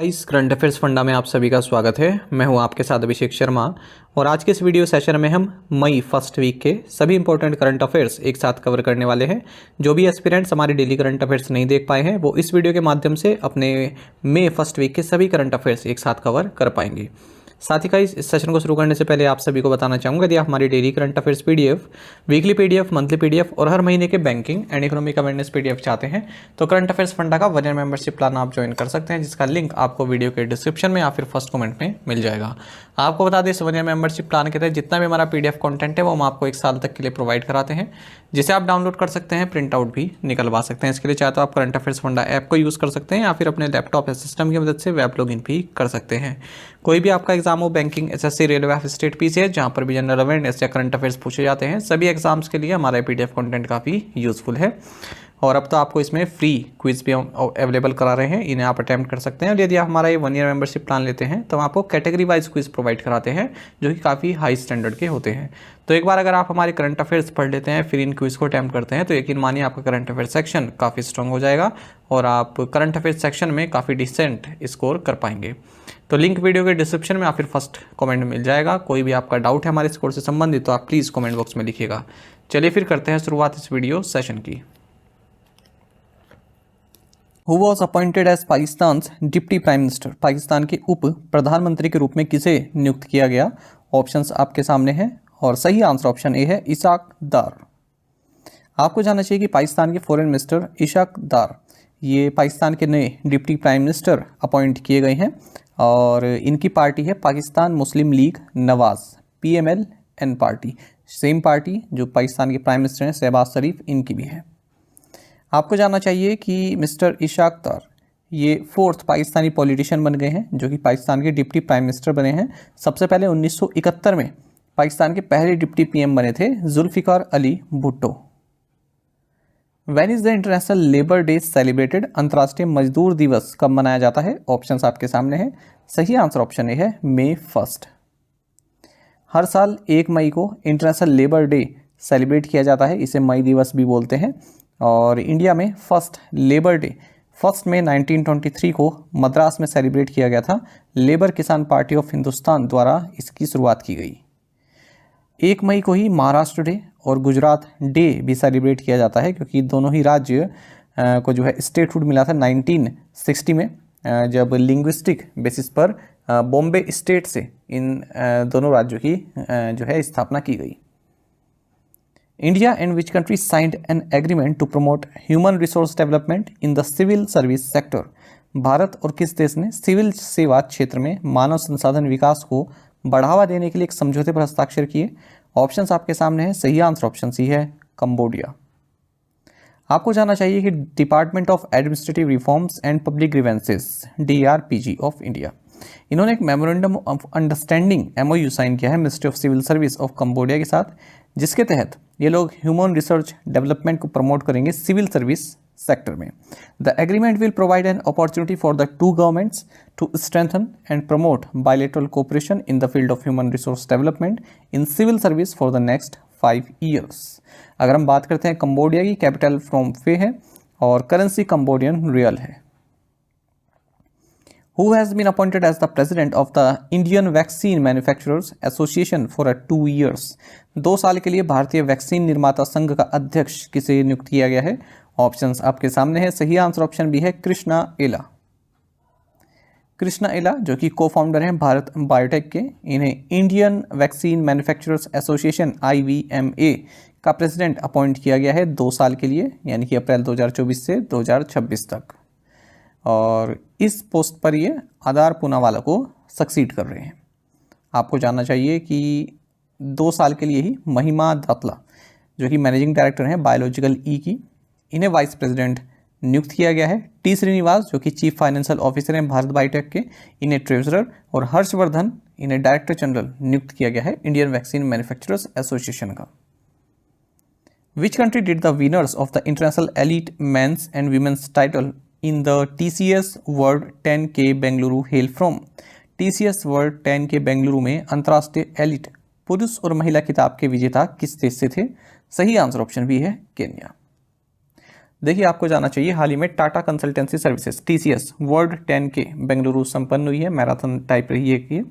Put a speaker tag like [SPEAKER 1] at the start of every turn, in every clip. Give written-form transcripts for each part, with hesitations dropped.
[SPEAKER 1] इस current affairs funda में आप सभी का स्वागत है। मैं हूं आपके साथ अभिषेक शर्मा और आज के इस वीडियो सेशन में हम मई फर्स्ट वीक के सभी इंपॉर्टेंट करंट अफेयर्स एक साथ कवर करने वाले हैं। जो भी एस्पिरेंट्स हमारे डेली करंट अफेयर्स नहीं देख पाए हैं वो इस वीडियो के माध्यम से अपने मई फर्स्ट वीक के सभी करंट अफेयर्स एक साथ कवर कर पाएंगे। साथ ही इस सेशन को शुरू करने से पहले आप सभी को बताना चाहूँगा, यदि आप हमारी daily current affairs PDF, weekly PDF, monthly PDF और हर महीने के banking and economic awareness PDF चाहते हैं तो करंट अफेयर्स फंडा का 1 ईयर मेंबरशिप प्लान आप ज्वाइन कर सकते हैं, जिसका लिंक आपको वीडियो के डिस्क्रिप्शन में या फिर फर्स्ट कमेंट में मिल जाएगा। आपको बता दें, इस 1 ईयर मेंबरशिप प्लान के तहत जितना भी हमारा पीडीएफ कंटेंट है वो हम आपको 1 साल तक के लिए प्रोवाइड कराते हैं, जिसे आप डाउनलोड कर सकते हैं, प्रिंट आउट भी निकलवा सकते हैं। इसके लिए चाहे तो आप करंट अफेयर्स फंडा ऐप को यूज़ कर सकते हैं या फिर अपने लैपटॉप या सिस्टम की मदद से वेब लॉगिन भी कर सकते हैं। कोई भी आपका एग्जाम हो, banking, SSC, railway, state PC है, जहां पर भी जनरल अवेयरनेस या करंट अफेयर्स पूछे जाते हैं, सभी एग्जाम्स के लिए हमारा पीडीएफ कंटेंट काफ़ी यूजफुल है। और अब तो आपको इसमें फ्री क्विज भी अवेलेबल करा रहे हैं, इन्हें आप अटैम्प्ट कर सकते हैं। और यदि आप हमारा ये 1 ईयर मेंबरशिप प्लान लेते हैं तो हम आपको कैटेगरी वाइज क्विज प्रोवाइड कराते हैं, जो कि काफ़ी हाई स्टैंडर्ड के होते हैं। तो एक बार अगर आप हमारे करंट अफेयर्स पढ़ लेते हैं, फिर इन क्विज को अटैम्प्ट करते हैं, तो यकीन मानिए आपका करंट अफेयर सेक्शन काफ़ी स्ट्रॉन्ग हो जाएगा और आप करंट अफेयर सेक्शन में काफ़ी डिसेंट स्कोर कर पाएंगे। तो लिंक वीडियो के डिस्क्रिप्शन में या फिर फर्स्ट कमेंट में मिल जाएगा। कोई भी आपका डाउट है हमारे इस कोर्स से संबंधित तो आप प्लीज़ कमेंट बॉक्स में लिखिएगा। चलिए फिर करते हैं शुरुआत इस वीडियो सेशन की। Who was appointed as Pakistan deputy prime minister? Pakistan के उप प्रधानमंत्री के रूप में किसे नियुक्त किया गया? ऑप्शंस आपके सामने हैं और सही आंसर ऑप्शन ए है, इशाक दार। आपको जानना चाहिए कि पाकिस्तान के फॉरेन मिनिस्टर इशाक दार ये पाकिस्तान के नए डिप्टी प्राइम मिनिस्टर अपॉइंट किए गए हैं और इनकी पार्टी है Pakistan Muslim League Nawaz, PMLN party, same party जो पाकिस्तान के प्राइम मिनिस्टर हैं शहबाज शरीफ, इनकी भी है। आपको जानना चाहिए कि मिस्टर इशाक दार ये 4th पाकिस्तानी पॉलिटिशियन बन गए हैं जो कि पाकिस्तान के डिप्टी प्राइम मिनिस्टर बने हैं। सबसे पहले 1971 में पाकिस्तान के पहले डिप्टी PM बने थे Zulfikar Ali Bhutto. When is the international labour day celebrated? अंतर्राष्ट्रीय मजदूर दिवस कब मनाया जाता है? ऑप्शंस आपके सामने हैं। सही आंसर ऑप्शन ए है, May 1। हर साल 1 मई को इंटरनेशनल लेबर डे सेलिब्रेट किया जाता है, इसे मई दिवस भी बोलते हैं। और इंडिया में फर्स्ट लेबर डे 1 मई 1923 को मद्रास में सेलिब्रेट किया गया था। लेबर किसान पार्टी ऑफ हिंदुस्तान द्वारा इसकी शुरुआत की गई। 1 मई को ही महाराष्ट्र डे और गुजरात डे भी सेलिब्रेट किया जाता है, क्योंकि दोनों ही राज्य को जो है स्टेटहुड मिला था 1960 में, जब लिंग्विस्टिक बेसिस पर बॉम्बे स्टेट से इन दोनों राज्यों की जो है स्थापना की गई। India and which country signed an agreement to promote human resource development in the civil service sector? Bharat और किस देश ने सिविल सेवा क्षेत्र में मानव संसाधन विकास को बढ़ावा देने के लिए एक समझौते पर हस्ताक्षर किए? ऑप्शंस आपके सामने हैं। सही आंसर ऑप्शन सी है, कंबोडिया। आपको जानना चाहिए कि department of administrative reforms and public grievances DRPG of India, इन्होंने एक memorandum of understanding MOU sign किया है ministry of civil service of Cambodia के साथ, जिसके तहत ये लोग ह्यूमन रिसर्च डेवलपमेंट को प्रमोट करेंगे सिविल सर्विस सेक्टर में। The agreement will provide an opportunity for the two governments to strengthen and promote bilateral cooperation in the field of human resource development in civil service for the next 5 years. अगर हम बात करते हैं Cambodia की, capital from फे है और currency Cambodian real है। Who has been appointed as the president of the Indian Vaccine Manufacturers Association for 2 years? 2 साल के लिए भारतीय वैक्सीन निर्माता संघ का अध्यक्ष किसे नियुक्त किया गया है? ऑप्शंस आपके सामने है। सही आंसर ऑप्शन बी है, कृष्णा एला। कृष्णा एला जो कि को फाउंडर हैं भारत बायोटेक के, इन्हें Indian vaccine manufacturers association IVMA का प्रेसिडेंट अपॉइंट किया गया है 2 साल के लिए, यानी कि अप्रैल 2024 से 2026 तक। और इस पोस्ट पर ये आधार पूनावाला को सक्सीड कर रहे हैं। आपको जानना चाहिए कि 2 साल के लिए ही महिमा दातला जो कि मैनेजिंग डायरेक्टर हैं बायोलॉजिकल की, इन्हें वाइस प्रेसिडेंट नियुक्त किया गया है। T श्रीनिवास जो कि चीफ फाइनेंशियल ऑफिसर हैं भारत बायोटेक के, इन्हें ट्रेजरर, और हर्षवर्धन इन्हें डायरेक्टर जनरल नियुक्त किया गया है इंडियन वैक्सीन मैन्युफैक्चरर्स एसोसिएशन का। Which country did the winners of the international elite men's and women's title in the TCS world 10K Bengaluru hail from? TCS world 10K Bengaluru में अंतर्राष्ट्रीय एलिट पुरुष और महिला खिताब के विजेता किस देश से थे? सही आंसर ऑप्शन बी है, केन्या। देखिए आपको जाना चाहिए, हाल ही में Tata consultancy services TCS world 10K Bengaluru संपन्न हुई है, मैराथन टाइप रही है कि,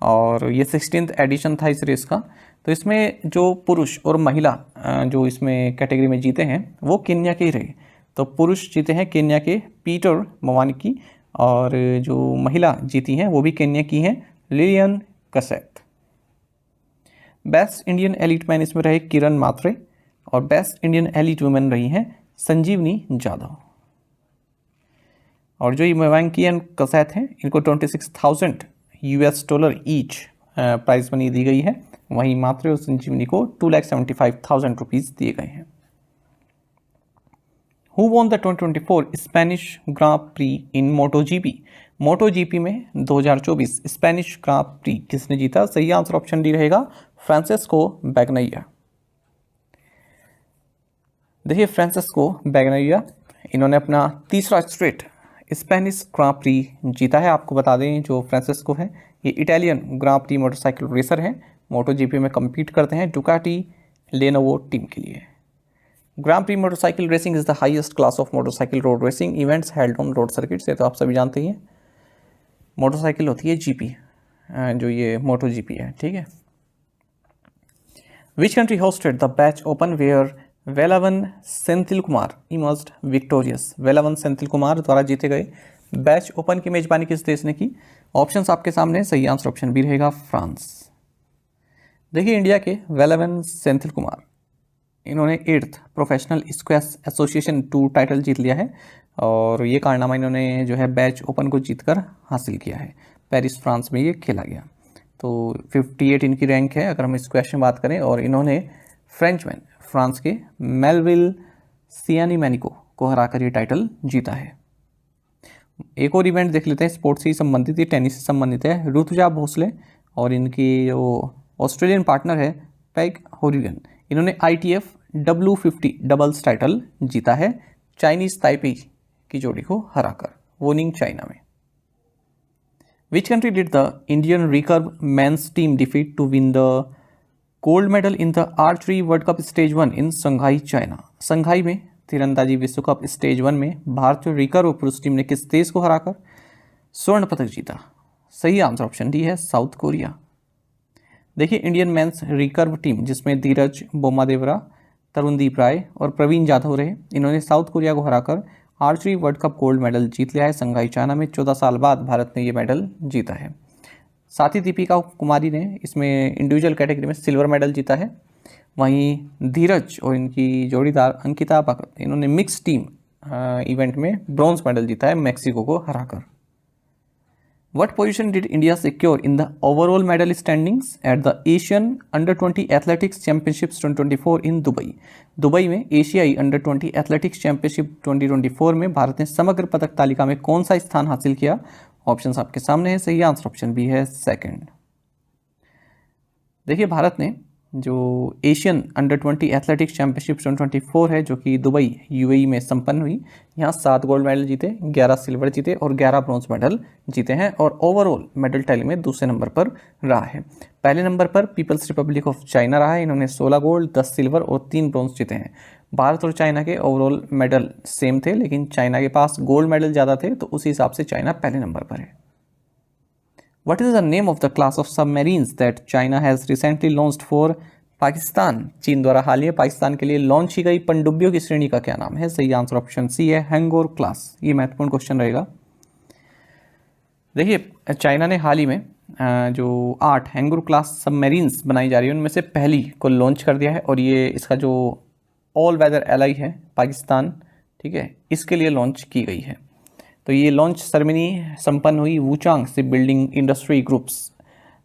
[SPEAKER 1] और ये 16th एडिशन था इस रेस का। तो इसमें जो पुरुष और महिला जो इसमें कैटेगरी में जीते हैं वो केन्या के ही रहे। तो पुरुष जीते हैं केन्या के पीटर मवानिकी, और जो महिला जीती हैं वो भी केन्या की हैं, Lillian cassette. Best Indian elite man इसमें रहे किरण मात्रे, और बेस्ट इंडियन एलिट वुमेन रही हैं संजीवनी जाधव। और जो ये मवानिकी कसेट हैं इनको $26,000 ईच प्राइज मनी दी गई है, वहीं मात्रे और संजीवनी को ₹2,75,000 दिए गए हैं। Who won the 2024 Spanish grand prix in MotoGP? MotoGP में 2024 स्पेनिश ग्रां प्री किसने जीता? सही आंसर ऑप्शन डी रहेगा फ्रांसिस्को बैगनाया। देखिए फ्रांसिस्को बैगनाया, इन्होंने अपना तीसरा स्ट्रेट स्पेनिश ग्रां प्री जीता है। आपको बता दें जो फ्रांसिस्को है ये इटालियन ग्रां प्री मोटरसाइकिल रेसर हैं, MotoGP में compete करते हैं डुकाटी लेनोवो टीम के लिए। Grand prix motorcycle racing is the highest class of motorcycle road racing events held on road circuit. से तो आप सभी जानते ही हैं, मोटरसाइकिल होती है GP, जो ये MotoGP है, ठीक है। Which country hosted the batch open where Velavan Senthil Kumar emerged victorious? Velavan Senthil Kumar द्वारा जीते गए बैच ओपन की मेजबानी किस देश ने की? ऑप्शंस आपके सामने, सही आंसर ऑप्शन बी रहेगा फ्रांस। देखिए इंडिया के वेलावन सेंथिल कुमार, इन्होंने 8th professional squash association tour title जीत लिया है, और ये कारनामा इन्होंने जो है बैच ओपन को जीतकर हासिल किया है। पेरिस फ्रांस में ये खेला गया। तो 58 इनकी रैंक है अगर हम स्क्वैश में बात करें, और इन्होंने फ्रेंचमैन फ्रांस के मेलविल सियानीमैनिको को हराकर ये टाइटल जीता है। एक और इवेंट देख लेते हैं, स्पोर्ट्स से संबंधित, ये टेनिस से संबंधित है। ऋतुजा भोसले और इनकी जो ऑस्ट्रेलियन पार्टनर है पैग होरिगन, इन्होंने ITF W50 डबल्स टाइटल जीता है चाइनीज ताइपी की जोड़ी को हराकर, वोनिंग चाइना में। विच country did the Indian recurve men's team defeat to win the gold medal in the archery world cup stage 1 in Shanghai China? संघाई में तीरंदाजी विश्व कप स्टेज 1 में भारतीय रिकर्व पुरुष टीम ने किस देश को हराकर स्वर्ण पदक जीता? सही आंसर ऑप्शन डी है साउथ कोरिया। देखिए इंडियन मेंस रिकर्व टीम जिसमें धीरज बोमादेवरा, तरुणदीप राय और प्रवीण जाधव रहे, इन्होंने साउथ कोरिया को हराकर archery world cup gold medal जीत लिया है संघाई चाइना में। 14 साल बाद भारत ने ये मेडल जीता है। साथ ही दीपिका कुमारी ने इसमें इंडिविजुअल कैटेगरी में सिल्वर मेडल जीता है। वहीं धीरज और इनकी जोड़ीदार अंकिता भगत, इन्होंने मिक्स टीम इवेंट में ब्रॉन्ज मेडल जीता है मैक्सिको को हराकर। What position did India secure in the overall medal standings at the Asian Under-20 Athletics Championships 2024 in Dubai? Dubai में एशियाई Under-20 एथलेटिक्स चैंपियनशिप 2024 में भारत ने समग्र पदक तालिका में कौन सा स्थान हासिल किया? ऑप्शंस आपके सामने है, सही आंसर ऑप्शन बी है सेकंड। देखिए भारत ने जो एशियन Under-20 एथलेटिक्स चैंपियनशिप 2024 है जो कि दुबई UAE में संपन्न हुई, यहाँ 7 गोल्ड मेडल जीते, 11 सिल्वर जीते और 11 ब्रॉन्ज मेडल जीते हैं, और ओवरऑल मेडल टैली में दूसरे नंबर पर रहा है। पहले नंबर पर पीपल्स रिपब्लिक ऑफ चाइना रहा है, इन्होंने 16 गोल्ड, 10 सिल्वर और 3 ब्रॉन्ज जीते हैं। भारत और चाइना के ओवरऑल मेडल सेम थे, लेकिन चाइना के पास गोल्ड मेडल ज़्यादा थे, तो उसी हिसाब से चाइना पहले नंबर पर है। What is the name of the class of submarines that China has recently launched for Pakistan? चीन द्वारा हाल ही पाकिस्तान के लिए लॉन्च की गई पनडुब्बियों की श्रेणी का क्या नाम है? सही आंसर ऑप्शन सी है हैंगोर क्लास। ये महत्वपूर्ण क्वेश्चन रहेगा। देखिए चाइना ने हाल ही में जो 8 हैंगोर क्लास सबमरीन्स बनाई जा रही है उनमें से पहली को लॉन्च कर दिया है, और ये इसका जो ऑल वेदर एलाई है पाकिस्तान, ठीक है, इसके लिए लॉन्च की गई है। तो ये लॉन्च सेरेमनी संपन्न हुई Wuchang ship building industry groups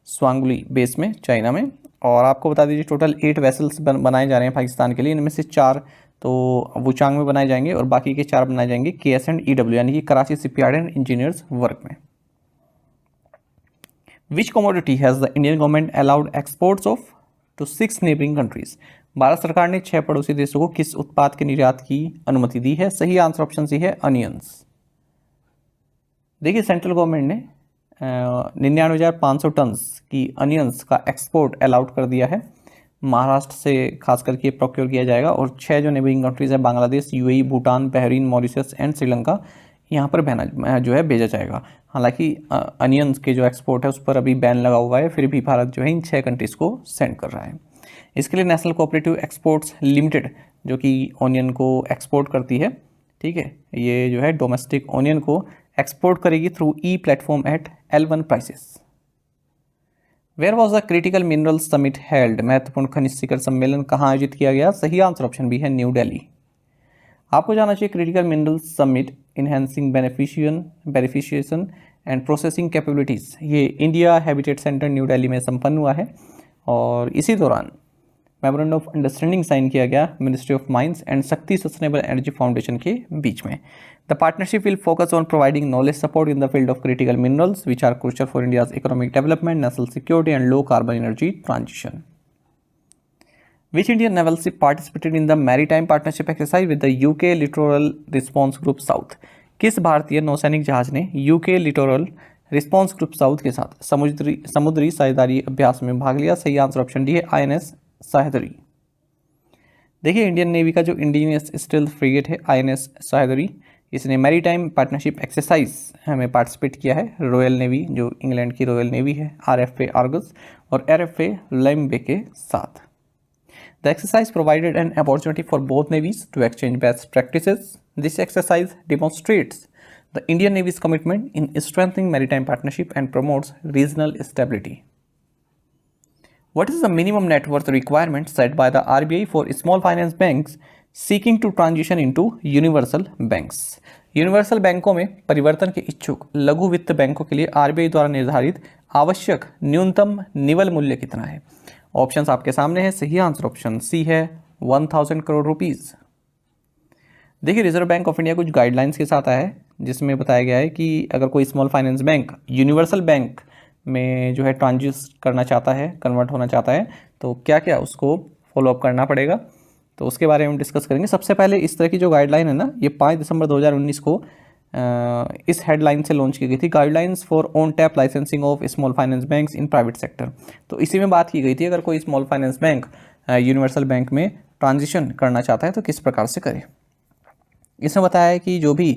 [SPEAKER 1] Shuangliu base में चाइना में। और आपको बता दीजिए टोटल 8 वेसल्स बनाए जा रहे हैं पाकिस्तान के लिए, इनमें से 4 तो वुचांग में बनाए जाएंगे और बाकी के 4 बनाए जाएंगे KS&EW यानी कि Karachi shipyard and engineers work में। Which commodity has the Indian government allowed exports of to 6 neighbouring countries? भारत सरकार ने 6 पड़ोसी देशों को किस उत्पाद के निर्यात की अनुमति दी है? सही आंसर ऑप्शन सी है अनियंस। देखिए सेंट्रल गवर्नमेंट ने 99,500 टन की अनियंस का एक्सपोर्ट अलाउड कर दिया है महाराष्ट्र से खास करके प्रोक्योर किया जाएगा। और 6 जो नेबरिंग कंट्रीज़ है, Bangladesh, UAE, Bhutan, Bahrain, Mauritius and Sri Lanka, यहाँ पर भेजा जाएगा। हालांकि अनियंस के जो एक्सपोर्ट है उस पर अभी बैन लगा हुआ है, फिर भी भारत जो है इन 6 कंट्रीज़ को सेंड कर रहा है। इसके लिए नेशनल कोऑपरेटिव एक्सपोर्ट्स लिमिटेड जो कि ऑनियन को एक्सपोर्ट करती है, ठीक है, ये जो है डोमेस्टिक ऑनियन को एक्सपोर्ट करेगी through e platform at L1 prices. Where was the critical mineral summit held? महत्वपूर्ण खनिज शिखर सम्मेलन कहाँ आयोजित किया गया? सही आंसर ऑप्शन बी है न्यू दिल्ली। आपको जाना चाहिए critical mineral summit enhancing beneficiation and processing capabilities, ये India Habitat Centre New Delhi में संपन्न हुआ है। और इसी दौरान मेमोरेंडम ऑफ अंडरस्टैंडिंग साइन किया गया ministry of mines and Shakti sustainable energy foundation के बीच में। The partnership will focus on providing knowledge support in the field of critical minerals which are crucial for India's economic development, national security and low carbon energy transition. Which Indian naval ship participated in the maritime partnership exercise with the UK Littoral Response Group South? किस भारतीय नौसैनिक जहाज ने UK littoral response group south के साथ समुद्री साझेदारी अभ्यास में भाग लिया? सही आंसर ऑप्शन डी है INS साहेदरी। देखिए इंडियन नेवी का जो इंडिजिनियस स्टेल्थ फ्रिगेट है INS साहेदरी, इसने मैरीटाइम पार्टनरशिप एक्सरसाइज में पार्टिसिपेट किया है रॉयल नेवी, जो इंग्लैंड की रॉयल नेवी है, RFA आर्गस और RFA लैम्बे के साथ। The exercise provided an opportunity for both navies to exchange best practices. This exercise demonstrates the Indian Navy's commitment in strengthening maritime partnership and promotes regional stability. What is the minimum net worth requirement set by the RBI for small finance banks seeking to transition into universal banks? Universal बैंकों में परिवर्तन के इच्छुक लघु वित्त बैंकों के लिए RBI द्वारा निर्धारित आवश्यक न्यूनतम निवल मूल्य कितना है? ऑप्शंस आपके सामने है। सही आंसर ऑप्शन सी है 1000 करोड़ रुपीज़। देखिए रिजर्व बैंक ऑफ इंडिया कुछ गाइडलाइंस के साथ आया है जिसमें बताया गया है कि अगर कोई small finance bank universal bank में जो है ट्रांजिट करना चाहता है, कन्वर्ट होना चाहता है, तो क्या क्या उसको फॉलोअप करना पड़ेगा, तो उसके बारे में हम डिस्कस करेंगे। सबसे पहले इस तरह की जो गाइडलाइन है ना, ये 5 दिसंबर 2019 को इस हेडलाइन से लॉन्च की गई थी, guidelines for on tap licensing of small finance banks in private sector. तो इसी में बात की गई थी अगर कोई small finance bank universal bank में ट्रांजिशन करना चाहता है तो किस प्रकार से करे। इसमें बताया है कि जो भी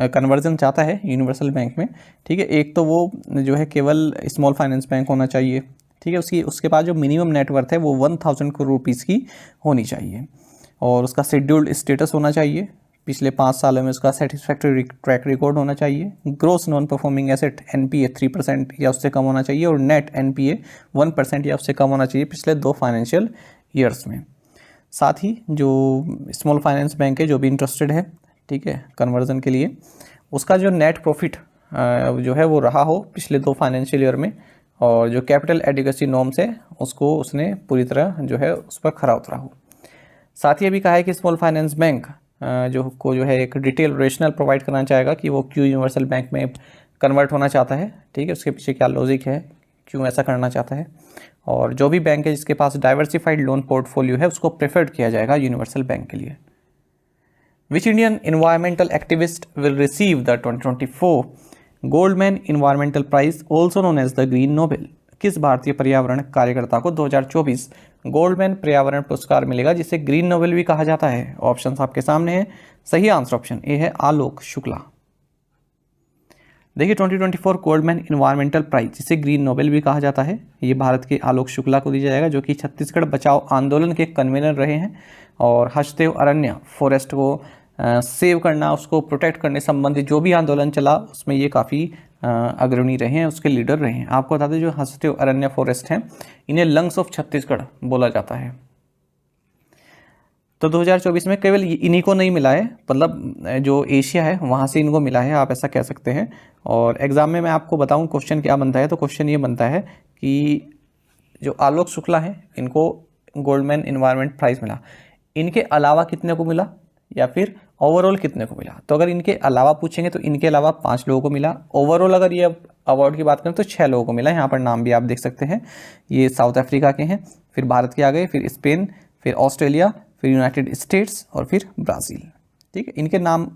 [SPEAKER 1] कन्वर्जन चाहता है यूनिवर्सल बैंक में, ठीक है, एक तो वो जो है केवल स्मॉल फाइनेंस बैंक होना चाहिए, ठीक है, उसके बाद जो मिनिमम नेटवर्थ है वो 1000 करोड़ रुपीज़ की होनी चाहिए और उसका शेड्यूल्ड स्टेटस होना चाहिए, पिछले 5 सालों में उसका सेटिस्फैक्टरी ट्रैक रिकॉर्ड होना चाहिए, gross non performing asset NPA 3% या उससे कम होना चाहिए और नेट NPA 1% या उससे कम होना चाहिए पिछले 2 फाइनेंशियल ईयर्स में। साथ ही जो स्मॉल फाइनेंस बैंक है जो भी इंटरेस्टेड है, ठीक है, कन्वर्जन के लिए, उसका जो नेट प्रॉफिट जो है वो रहा हो पिछले 2 फाइनेंशियल ईयर में और जो कैपिटल एडिक्वेसी नॉर्म्स है उसको उसने पूरी तरह जो है उस पर खरा उतरा हो। साथ ही ये भी कहा है कि स्मॉल फाइनेंस बैंक जो है एक डिटेल रेशनल प्रोवाइड करना चाहेगा कि वो क्यों यूनिवर्सल बैंक में कन्वर्ट होना चाहता है, ठीक है, उसके पीछे क्या लॉजिक है, क्यों ऐसा करना चाहता है। और जो भी बैंक है जिसके पास डाइवर्सिफाइड लोन पोर्टफोलियो है उसको प्रेफर्ड किया जाएगा यूनिवर्सल बैंक के लिए। Which Indian environmental activist will receive the 2024 Goldman environmental prize also known as the green Nobel? किस भारतीय पर्यावरण कार्यकर्ता को 2024 गोल्डमैन पर्यावरण पुरस्कार मिलेगा जिसे ग्रीन नोबेल भी कहा जाता है? ऑप्शंस आपके सामने हैं। सही आंसर ऑप्शन ए है आलोक शुक्ला। देखिए 2024 गोल्डमैन इन्वायरमेंटल प्राइज जिसे ग्रीन नोबेल भी कहा जाता है, ये भारत के आलोक शुक्ला को दिया जाएगा जो कि छत्तीसगढ़ बचाओ आंदोलन के कन्वीनर रहे हैं और हसदेव अरण्य फॉरेस्ट को सेव करना, उसको प्रोटेक्ट करने संबंधी जो भी आंदोलन चला उसमें ये काफ़ी अग्रणी रहे हैं, उसके लीडर रहे हैं। आपको बता दें जो हसदेव अरण्य फॉरेस्ट हैं इन्हें लंग्स ऑफ छत्तीसगढ़ बोला जाता है। तो 2024 में केवल इन्हीं को नहीं मिला है, मतलब जो एशिया है वहाँ से इनको मिला है, आप ऐसा कह सकते हैं। और एग्ज़ाम में मैं आपको बताऊँ क्वेश्चन क्या बनता है, तो क्वेश्चन ये बनता है कि जो आलोक शुक्ला हैं इनको गोल्डमैन इन्वायरमेंट प्राइज़ मिला, इनके अलावा कितने को मिला या फिर ओवरऑल कितने को मिला। तो अगर इनके अलावा पूछेंगे तो इनके अलावा 5 लोगों को मिला। ओवरऑल अगर ये अवार्ड की बात करें तो 6 लोगों को मिला। यहाँ पर नाम भी आप देख सकते हैं, ये साउथ अफ्रीका के हैं, फिर भारत के आ गए, फिर स्पेन, फिर ऑस्ट्रेलिया, फिर यूनाइटेड स्टेट्स और फिर ब्राज़ील। ठीक है, इनके नाम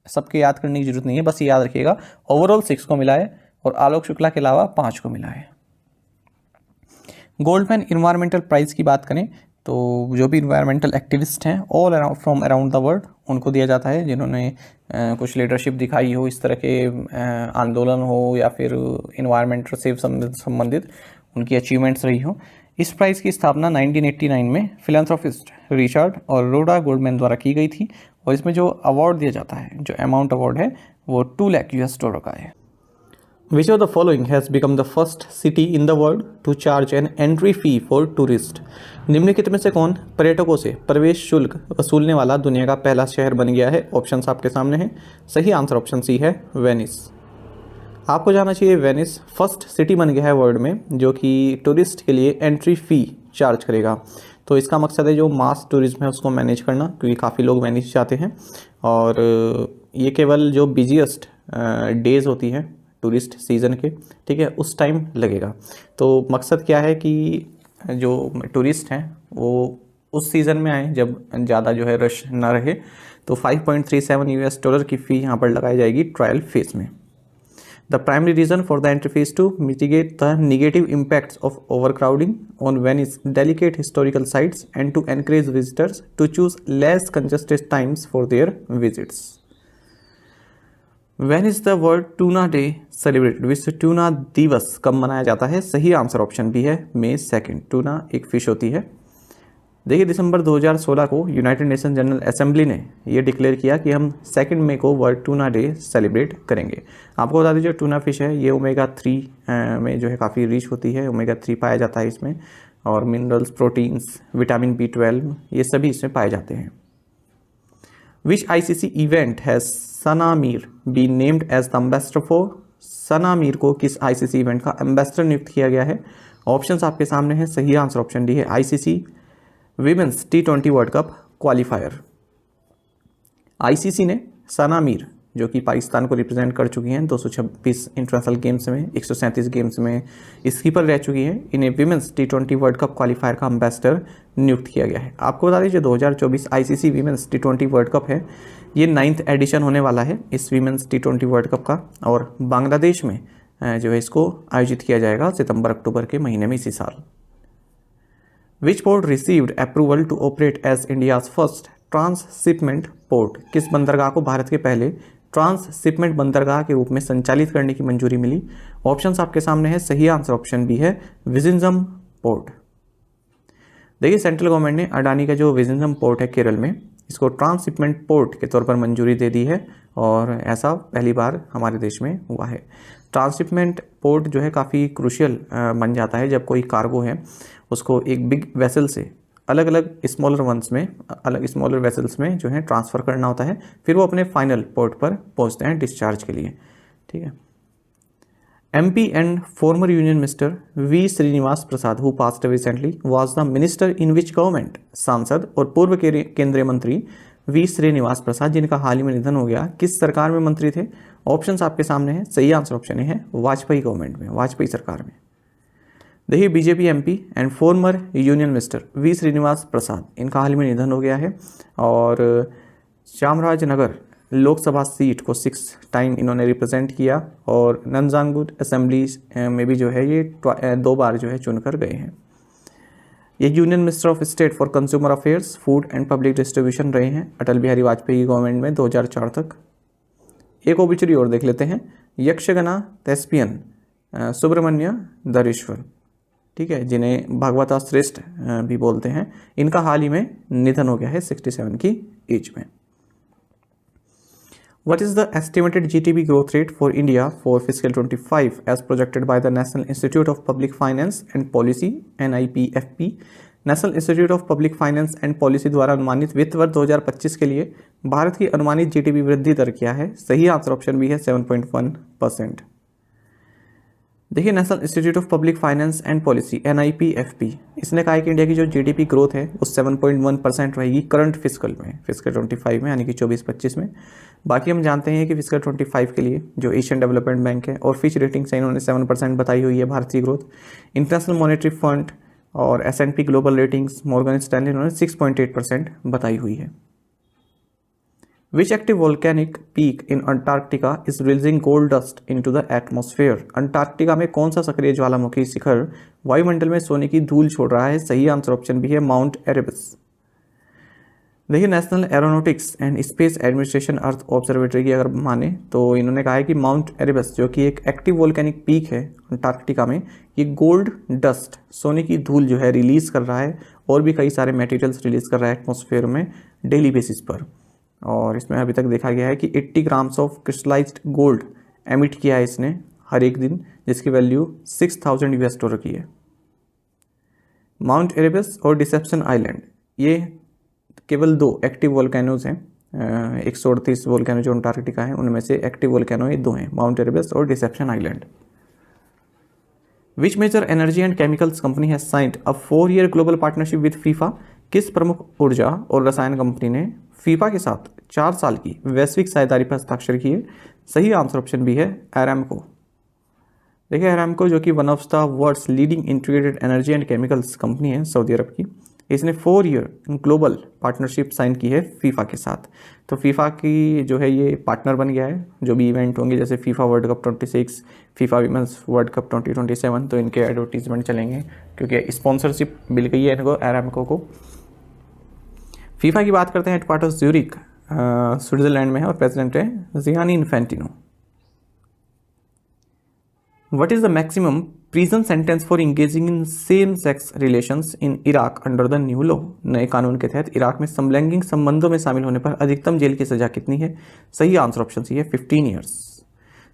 [SPEAKER 1] सबके याद करने की जरूरत नहीं है, बस ये याद रखिएगा ओवरऑल 6 को मिला है और आलोक शुक्ला के अलावा 5 को मिला है। गोल्डमैन इन्वायरमेंटल प्राइज़ की बात करें तो जो भी इन्वायरमेंटल एक्टिविस्ट हैं all around from around the world उनको दिया जाता है, जिन्होंने कुछ लीडरशिप दिखाई हो इस तरह के आंदोलन हो या फिर इन्वायरमेंट से संबंधित उनकी अचीवमेंट्स रही हो। इस प्राइज़ की स्थापना 1989 में फिलैंथ्रोपिस्ट रिचर्ड और रोडा गोल्डमैन द्वारा की गई थी, और इसमें जो अवार्ड दिया जाता है, जो अमाउंट अवार्ड है वो $2 लाख का है। Which of the following has become the first city in the world to charge an entry fee for tourists? निम्नलिखित में से कौन पर्यटकों से प्रवेश शुल्क वसूलने वाला दुनिया का पहला शहर बन गया है? ऑप्शंस आपके सामने हैं। सही आंसर ऑप्शन सी है, वेनिस। आपको जाना चाहिए वेनिस फर्स्ट सिटी बन गया है वर्ल्ड में जो कि टूरिस्ट के लिए एंट्री फ़ी चार्ज करेगा। तो इसका मकसद है जो मास टूरिज्म है उसको मैनेज करना, क्योंकि काफ़ी लोग वेनिस जाते हैं और ये केवल जो बिजीएस्ट डेज़ होती हैं टूरिस्ट सीज़न के, ठीक है, उस टाइम लगेगा। तो मकसद क्या है कि जो टूरिस्ट हैं वो उस सीज़न में आए जब ज़्यादा जो है रश ना रहे। तो $5.37 की फ़ी यहाँ पर लगाई जाएगी ट्रायल फेज में। The primary reason for the entry fee is to mitigate the negative impacts of overcrowding on Venice's delicate historical sites and to encourage visitors to choose less congested times for their visits. When is the World Tuna Day celebrated? विश्व tuna दिवस कब मनाया जाता है? सही answer option B है, May 2। Tuna एक fish होती है। देखिए, दिसंबर 2016 को यूनाइटेड नेशन जनरल असेंबली ने ये डिक्लेयर किया कि हम 2 मई को वर्ल्ड टूना डे सेलिब्रेट करेंगे। आपको बता दीजिए टूना फिश है ये ओमेगा 3 में जो है काफ़ी रिच होती है, ओमेगा 3 पाया जाता है इसमें, और मिनरल्स, प्रोटीन्स, विटामिन B12 ये सभी इसमें पाए जाते हैं। Which ICC event has Sana Mir been named as the ambassador for? Sana Mir को किस ICC इवेंट का एम्बेसडर नियुक्त किया गया है? ऑप्शंस आपके सामने हैं। सही आंसर ऑप्शन डी है, ICC women's T20 world cup qualifier. ICC ने सना मीर जो कि पाकिस्तान को रिप्रेजेंट कर चुकी हैं 226 इंटरनेशनल गेम्स में, 137 गेम्स में स्कीपर रह चुकी हैं, इन्हें women's T20 world cup qualifier का एम्बेसडर नियुक्त किया गया है। आपको बता दीजिए 2024 ICC women's T20 world cup है, ये 9th एडिशन होने वाला है इस विमेंस T20 वर्ल्ड कप का, और बांग्लादेश में जो है इसको आयोजित किया जाएगा सितंबर-अक्टूबर के महीने में इसी साल। Which port received approval to operate as India's first transshipment port? किस बंदरगाह को भारत के पहले ट्रांसशिपमेंट बंदरगाह के रूप में संचालित करने की मंजूरी मिली? ऑप्शंस आपके सामने है। सही आंसर ऑप्शन बी है, विजिंजम पोर्ट। देखिए, सेंट्रल गवर्नमेंट ने अडानी का जो विजिंजम पोर्ट है केरल में, इसको ट्रांसशिपमेंट पोर्ट के तौर पर मंजूरी दे दी है, और ऐसा पहली बार हमारे देश में हुआ है। ट्रांसशिपमेंट पोर्ट जो है काफ़ी क्रूशियल बन जाता है जब कोई कार्गो है उसको एक बिग वेसल से अलग अलग स्मॉलर वेसल्स में जो है ट्रांसफ़र करना होता है, फिर वो अपने फाइनल पोर्ट पर पहुंचते हैं डिस्चार्ज के लिए, ठीक है। MP and former union minister V Srinivas Prasad who passed away recently was the minister in which government? सांसद और पूर्व केंद्रीय मंत्री V श्रीनिवास प्रसाद जिनका हाल ही में निधन हो गया, किस सरकार में मंत्री थे? ऑप्शंस आपके सामने हैं। सही आंसर ऑप्शन है, वाजपेयी गवर्नमेंट में, वाजपेयी सरकार में। देखिए, BJP MP and former union minister V Srinivas Prasad, इनका हाल ही में निधन हो गया है, और चामराजनगर लोकसभा सीट को 6 टाइम इन्होंने रिप्रेजेंट किया, और नंजांगुड असेंबली में भी जो है ये 2 बार जो है चुनकर गए हैं। ये union minister of state for consumer affairs, food and public distribution रहे हैं अटल बिहारी वाजपेयी गवर्नमेंट में 2004 तक। एक ओबिचुरी और देख लेते हैं, यक्षगना thespian सुब्रमण्य धरेश्वर, ठीक है, जिन्हें भागवता श्रेष्ठ भी बोलते हैं, इनका हाल ही में निधन हो गया है 67 की एज में। What is the estimated GDP growth rate for India for fiscal 25 as projected by the National Institute of Public Finance and Policy NIPFP? National institute of public finance and policy द्वारा अनुमानित वित्त वर्ष 2025 के लिए भारत की अनुमानित GDP वृद्धि दर क्या है? सही आंसर ऑप्शन बी है, 7.1%। देखिए, national institute of public finance and policy NIPFP, इसने कहा है कि इंडिया की जो GDP ग्रोथ है वो 7.1% रहेगी करंट फिस्कल में, फिस्कल 25 में, यानी कि 24-25 में। बाकी हम जानते हैं कि फिस्कल 25 के लिए जो एशियन डेवलपमेंट बैंक है और फिच रेटिंग से इन्होंने 7% बताई हुई है भारतीय ग्रोथ। इंटरनेशनल मॉनेटरी फंड और S&P global ratings, Morgan Stanley, इन्होंने 6.8% बताई हुई है। Which active volcanic peak in Antarctica is releasing gold dust into the atmosphere. Antarctica में कौन सा सक्रिय ज्वालामुखी शिखर वायुमंडल में सोने की धूल छोड़ रहा है? सही आंसर ऑप्शन बी है माउंट एरेबस। देखिए, national aeronautics and space administration earth observatory की अगर माने तो इन्होंने कहा है कि माउंट एरेबस जो कि एक एक्टिव वोल्केनिक पीक है अंटार्कटिका में, ये गोल्ड डस्ट सोने की धूल जो है रिलीज कर रहा है और भी कई सारे मटेरियल्स रिलीज कर रहा है एटमॉस्फेयर में डेली बेसिस पर। और इसमें अभी तक देखा गया है कि 80 grams of crystallised gold emit किया है इसने हर एक दिन, जिसकी वैल्यू $6000 की है। माउंट एरेबस और डिसेप्शन आइलैंड ये केवल 2 एक्टिव वोल्केनोज हैं। 138 वोल्केनो जो अंटार्कटिका है उनमें से एक्टिव वोल्केनो ये 2 हैं, माउंट एरेबस और Deception Island. Which major energy and chemicals company has signed a 4-year global partnership with FIFA. किस प्रमुख ऊर्जा और रसायन कंपनी ने फीफा के साथ 4 साल की वैश्विक साझेदारी पर हस्ताक्षर किए? सही आंसर ऑप्शन बी है एरामको। देखिए, एरामको जो कि one of the world's leading integrated energy and chemicals company है सऊदी अरब की, इसने 4-year ग्लोबल पार्टनरशिप साइन की है फीफा के साथ। तो फीफा की जो है ये पार्टनर बन गया है। जो भी इवेंट होंगे जैसे FIFA world cup 26, FIFA women's world cup 2027, तो इनके एडवर्टीजमेंट चलेंगे क्योंकि स्पॉन्सरशिप मिल गई है इनको, एरामको को। फीफा की बात करते हैं, हेडक्वार्टर्स ज्यूरिख स्विट्जरलैंड में है और प्रेसिडेंट है Gianni Infantino. What is the maximum prison sentence for engaging in same sex relations in Iraq under the new law. नए कानून के तहत इराक में समलैंगिक संबंधों में शामिल होने पर अधिकतम जेल की सजा कितनी है? सही आंसर ऑप्शन सी है 15 ईयर्स।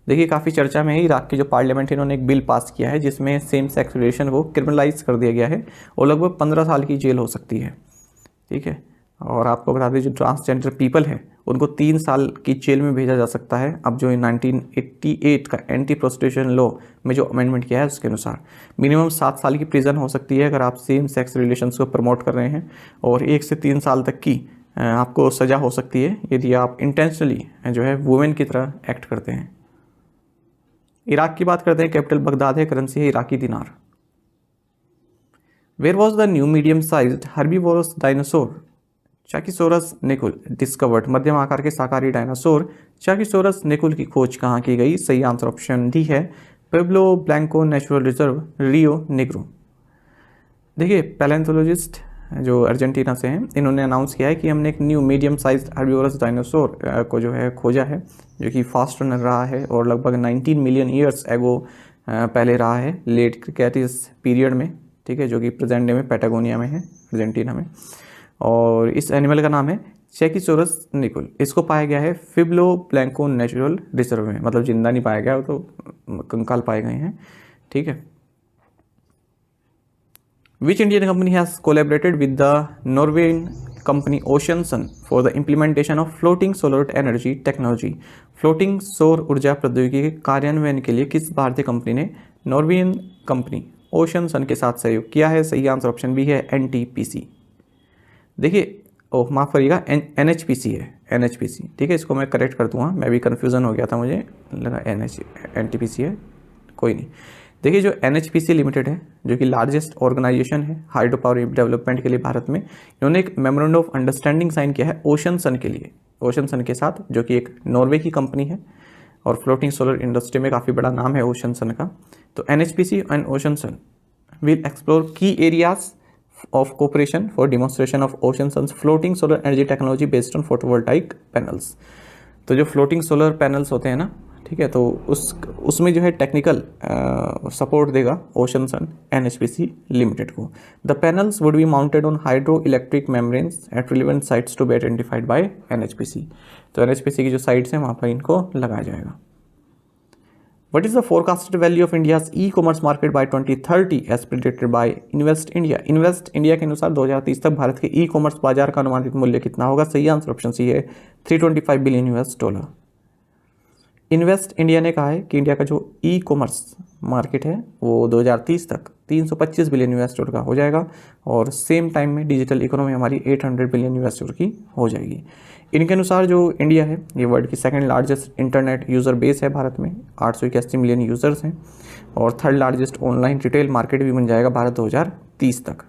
[SPEAKER 1] देखिए, काफ़ी चर्चा में है इराक की जो पार्लियामेंट है, इन्होंने एक बिल पास किया है जिसमें सेम सेक्स रिलेशन को क्रिमिनलाइज कर दिया गया है और लगभग 15 साल की जेल हो सकती है। ठीक है, और आपको बता दें जो ट्रांसजेंडर पीपल है उनको 3 साल की जेल में भेजा जा सकता है। अब जो 1988 का एंटी प्रोस्टिट्यूशन लॉ में जो अमेंडमेंट किया है उसके अनुसार मिनिमम 7 साल की प्रिजन हो सकती है अगर आप सेम सेक्स रिलेशंस को प्रमोट कर रहे हैं, और 1 से 3 साल तक की आपको सज़ा हो सकती है यदि आप इंटेंशनली जो है वुमेन की तरह एक्ट करते हैं। इराक की बात करते हैं, कैपिटल बगदाद है, करेंसी है Iraqi dinar. Where was the new medium sized herbivorous dinosaur Chakisaurus nekul discovered. मध्यम आकार के शाकाहारी डायनासोर चाकिसोरस निकुल की खोज कहाँ की गई? सही आंसर ऑप्शन डी है Pueblo Blanco natural reserve, Rio Negro. देखिए, पैलेंथोलॉजिस्ट जो अर्जेंटीना से हैं, इन्होंने अनाउंस किया है कि हमने एक new medium sized herbivorous dinosaur को जो है खोजा है, जो कि फास्ट रनर रहा है और लगभग 19 मिलियन ईयर्स एगो पहले रहा है लेट क्रिटेशियस पीरियड में। ठीक है, जो कि प्रेजेंट डे में पैटागोनिया में है, अर्जेंटीना में। और इस एनिमल का नाम है चैकिसोरस निकुल। इसको पाया गया है फिब्लो ब्लैंको नेचुरल रिजर्व में, मतलब जिंदा नहीं पाया गया, तो कंकाल पाए गए हैं। ठीक है, which Indian company has collaborated with the Norwegian company Ocean Sun for the implementation of floating solar energy technology. Floating सौर ऊर्जा प्रौद्योगिकी के कार्यान्वयन के लिए किस भारतीय कंपनी ने नॉर्वेजियन कंपनी ओशन सन के साथ सहयोग किया है? सही आंसर ऑप्शन बी है NTPC। देखिए, माफ़ करिएगा, NHPC है, NHPC। ठीक है, इसको मैं करेक्ट कर दूंगा, मैं भी कन्फ्यूज़न हो गया था, मुझे लगा NTPC है, कोई नहीं। देखिए, जो NHPC लिमिटेड है, जो कि लार्जेस्ट ऑर्गेनाइजेशन है हाइड्रो पावर डेवलपमेंट के लिए भारत में, इन्होंने एक मेमोरेंडम ऑफ अंडरस्टैंडिंग साइन किया है ओशन सन के लिए, ओशन सन के साथ, जो कि एक नॉर्वे की कंपनी है और फ्लोटिंग सोलर इंडस्ट्री में काफ़ी बड़ा नाम है ओशन सन का। तो NHPC and Ocean Sun will explore key areas of cooperation for demonstration of Ocean Sun's floating solar energy technology based on photovoltaic panels। तो जो फ्लोटिंग सोलर पैनल्स होते हैं ना, ठीक है, तो उसमें जो है टेक्निकल सपोर्ट देगा ओशन सन NHPC लिमिटेड को। The panels would be mounted on hydro electric membranes at relevant sites to be identified by NHPC। तो NHPC की जो साइट्स हैं वहाँ पर इनको लगाया जाएगा। What is the forecasted value of India's e-commerce market by 2030 as predicted by Invest India? Invest India के अनुसार 2030 तक भारत के ई-कॉमर्स बाजार का अनुमानित मूल्य कितना होगा? सही आंसर ऑप्शन सी है $325 बिलियन। इन्वेस्ट इंडिया ने कहा है कि इंडिया का जो ई-कॉमर्स मार्केट है वो 2030 तक $325 बिलियन का हो जाएगा और सेम टाइम में डिजिटल इकोनॉमी हमारी $800 बिलियन की हो जाएगी। इनके अनुसार जो इंडिया है ये वर्ल्ड की second largest internet user base है, भारत में 881 मिलियन यूज़र्स हैं, और third largest online retail market भी बन जाएगा भारत 2030 तक।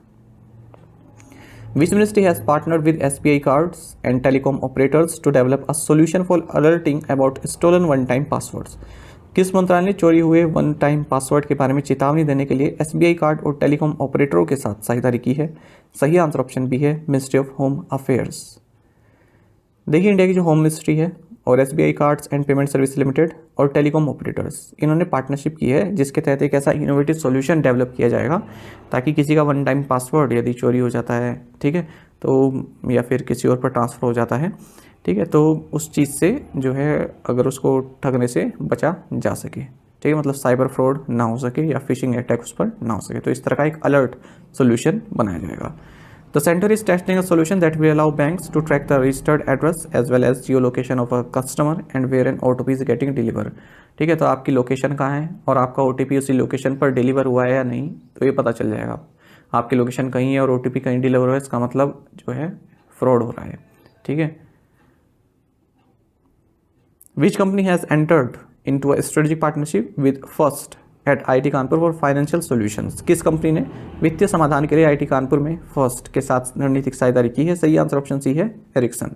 [SPEAKER 1] Which ministry has partnered with SBI cards and telecom operators to develop a solution for alerting about stolen one-time passwords? किस मंत्रालय ने चोरी हुए वन टाइम पासवर्ड के बारे में चेतावनी देने के लिए SBI कार्ड और टेलीकॉम ऑपरेटरों के साथ साझेदारी की है? सही आंसर ऑप्शन बी है, मिनिस्ट्री ऑफ होम अफेयर्स। देखिए, इंडिया की जो होम मिनिस्ट्री है और SBI cards and payment service limited और टेलीकॉम ऑपरेटर्स, इन्होंने पार्टनरशिप की है जिसके तहत एक ऐसा इनोवेटिव सॉल्यूशन डेवलप किया जाएगा ताकि किसी का वन टाइम पासवर्ड यदि चोरी हो जाता है, ठीक है, तो या फिर किसी और पर ट्रांसफ़र हो जाता है, ठीक है, तो उस चीज़ से जो है अगर उसको ठगने से बचा जा सके, ठीक है, मतलब साइबर फ्रॉड ना हो सके या फिशिंग अटैक उस पर ना हो सके, तो इस तरह का एक अलर्ट सॉल्यूशन बनाया जाएगा। The center is testing a solution that will allow banks to track the registered address as well as geolocation of a customer and where an OTP is getting delivered। ठीक है, तो आपकी location कहाँ है और आपका OTP उसी location पर डिलीवर हुआ है या नहीं, तो ये पता चल जाएगा। आपकी लोकेशन कहीं है और OTP कहीं डिलीवर हुआ है, इसका मतलब जो है फ्रॉड हो रहा है, ठीक है। Which company has entered into a strategic partnership with First at IIT Kanpur for financial solutions? किस कंपनी ने वित्तीय समाधान के लिए IIT कानपुर में फर्स्ट के साथ रणनीतिक साझेदारी की है? सही आंसर ऑप्शन सी है, एरिक्सन।